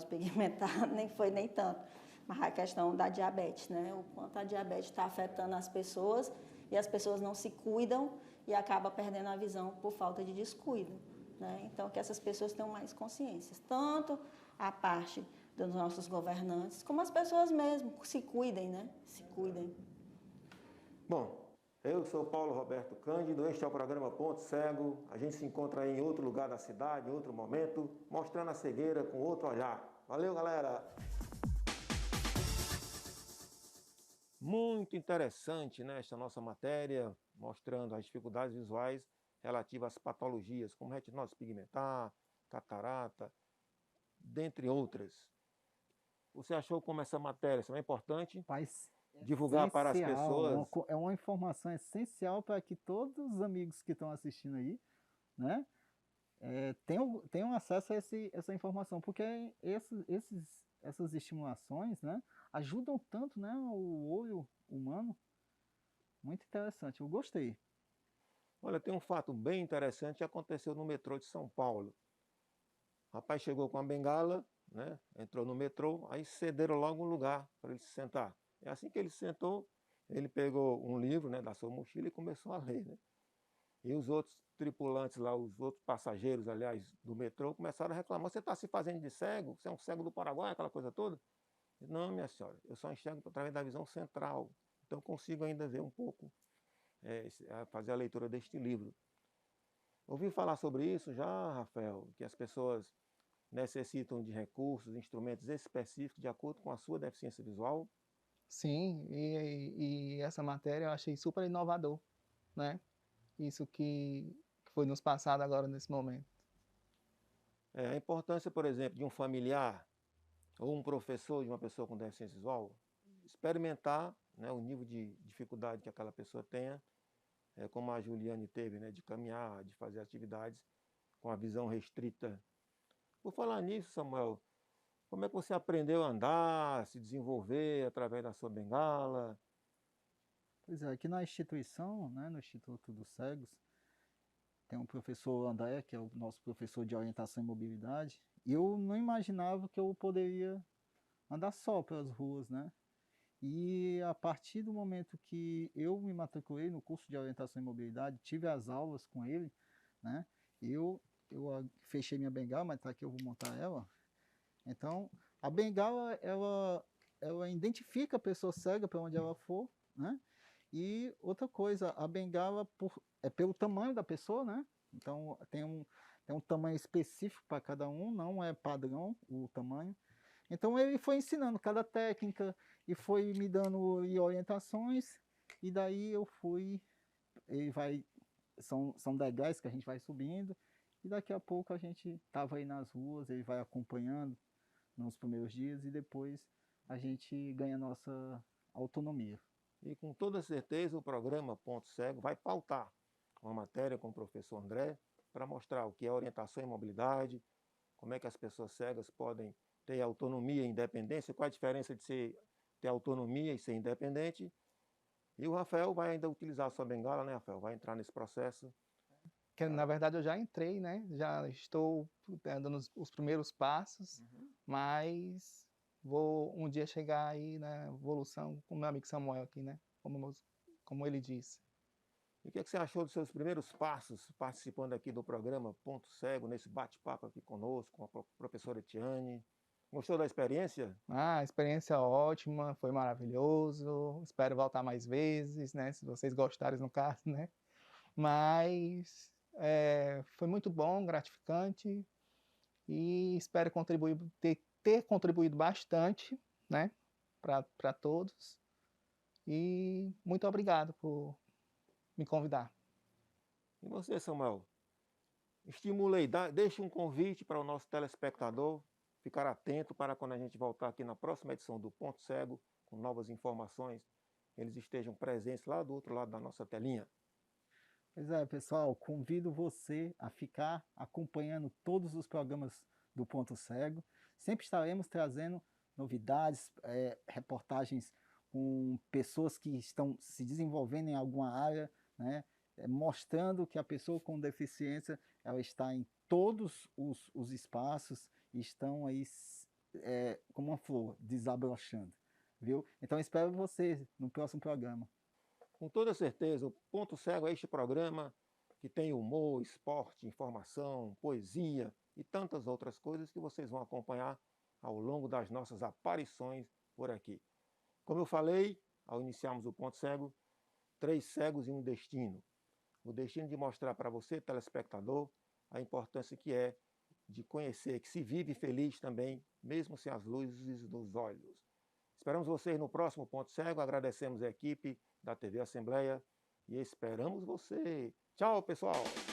pigmentar, nem foi nem tanto, mas a questão da diabetes, né? O quanto a diabetes está afetando as pessoas e as pessoas não se cuidam e acaba perdendo a visão por falta de descuido, né? Então, que essas pessoas tenham mais consciências, tanto a parte dos nossos governantes, como as pessoas mesmo, se cuidem, né? Se cuidem. Bom, eu sou Paulo Roberto Cândido, este é o programa Ponto Cego. A gente se encontra aí em outro lugar da cidade, em outro momento, mostrando a cegueira com outro olhar. Valeu, galera! Muito interessante, né, esta nossa matéria, mostrando as dificuldades visuais relativas às patologias, como retinose pigmentar, catarata, dentre outras. Você achou como essa matéria é importante? Divulgar para as pessoas. É uma informação essencial para que todos os amigos que estão assistindo aí, né, tenham acesso a essa informação, porque essas estimulações, né, ajudam tanto, né, o olho humano. Muito interessante, eu gostei. Olha, tem um fato bem interessante que aconteceu no metrô de São Paulo. O rapaz chegou com a bengala, né, entrou no metrô, aí cederam logo um lugar para ele se sentar. É assim que ele se sentou, ele pegou um livro, né, da sua mochila e começou a ler, né? E os outros tripulantes lá, os outros passageiros, aliás, do metrô, começaram a reclamar. Você está se fazendo de cego? Você é um cego do Paraguai, aquela coisa toda? Não, minha senhora, eu só enxergo através da visão central. Então eu consigo ainda ver um pouco, fazer a leitura deste livro. Ouviu falar sobre isso já, Rafael? Que as pessoas necessitam de recursos, instrumentos específicos de acordo com a sua deficiência visual? Sim, e essa matéria eu achei super inovador, né? Isso que foi nos passado agora nesse momento. A importância, por exemplo, de um familiar ou um professor de uma pessoa com deficiência visual experimentar, né, o nível de dificuldade que aquela pessoa tenha, como a Juliane teve, né, de caminhar, de fazer atividades com a visão restrita. Por falar nisso, Samuel, como é que você aprendeu a andar, se desenvolver através da sua bengala? Pois é, aqui na instituição, né, no Instituto dos Cegos, tem um professor André, que é o nosso professor de orientação e mobilidade, e eu não imaginava que eu poderia andar só pelas ruas, né? E a partir do momento que eu me matriculei no curso de orientação e mobilidade, tive as aulas com ele, né? Eu fechei minha bengala, mas tá aqui, eu vou montar ela. Então, a bengala, ela identifica a pessoa cega para onde ela for, né? E outra coisa, a bengala é pelo tamanho da pessoa, né? Então, tem um tamanho específico para cada um, não é padrão o tamanho. Então, ele foi ensinando cada técnica e foi me dando orientações, e daí eu fui, são degraus que a gente vai subindo, e daqui a pouco a gente estava aí nas ruas, ele vai acompanhando nos primeiros dias, e depois a gente ganha nossa autonomia. E com toda certeza o programa Ponto Cego vai pautar uma matéria com o professor André para mostrar o que é orientação e mobilidade, como é que as pessoas cegas podem ter autonomia e independência, qual a diferença de ter autonomia e ser independente. E o Rafael vai ainda utilizar a sua bengala, né, Rafael? Vai entrar nesse processo. Que, na verdade, eu já entrei, né? Já estou dando os primeiros passos, mas vou um dia chegar aí na evolução com o meu amigo Samuel aqui, né? Como ele disse. E o que você achou dos seus primeiros passos participando aqui do programa Ponto Cego, nesse bate-papo aqui conosco, com a professora Etiane? Gostou da experiência? A experiência ótima, foi maravilhoso. Espero voltar mais vezes, né? Se vocês gostarem, no caso, né? Mas foi muito bom, gratificante, e espero ter contribuído bastante, né? Para todos. E muito obrigado por me convidar. E você, Samuel? Estimulei, deixe um convite para o nosso telespectador ficar atento para quando a gente voltar aqui na próxima edição do Ponto Cego, com novas informações, eles estejam presentes lá do outro lado da nossa telinha. Pois é, pessoal, convido você a ficar acompanhando todos os programas do Ponto Cego. Sempre estaremos trazendo novidades, reportagens com pessoas que estão se desenvolvendo em alguma área, né? Mostrando que a pessoa com deficiência ela está em todos os espaços e estão aí como uma flor, desabrochando, viu? Então espero você no próximo programa. Com toda certeza, o Ponto Cego é este programa que tem humor, esporte, informação, poesia e tantas outras coisas que vocês vão acompanhar ao longo das nossas aparições por aqui. Como eu falei, ao iniciarmos o Ponto Cego, 3 cegos e um destino. O destino de mostrar para você, telespectador, a importância que é de conhecer que se vive feliz também, mesmo sem as luzes dos olhos. Esperamos vocês no próximo Ponto Cego, agradecemos a equipe da TV Assembleia e esperamos você. Tchau, pessoal!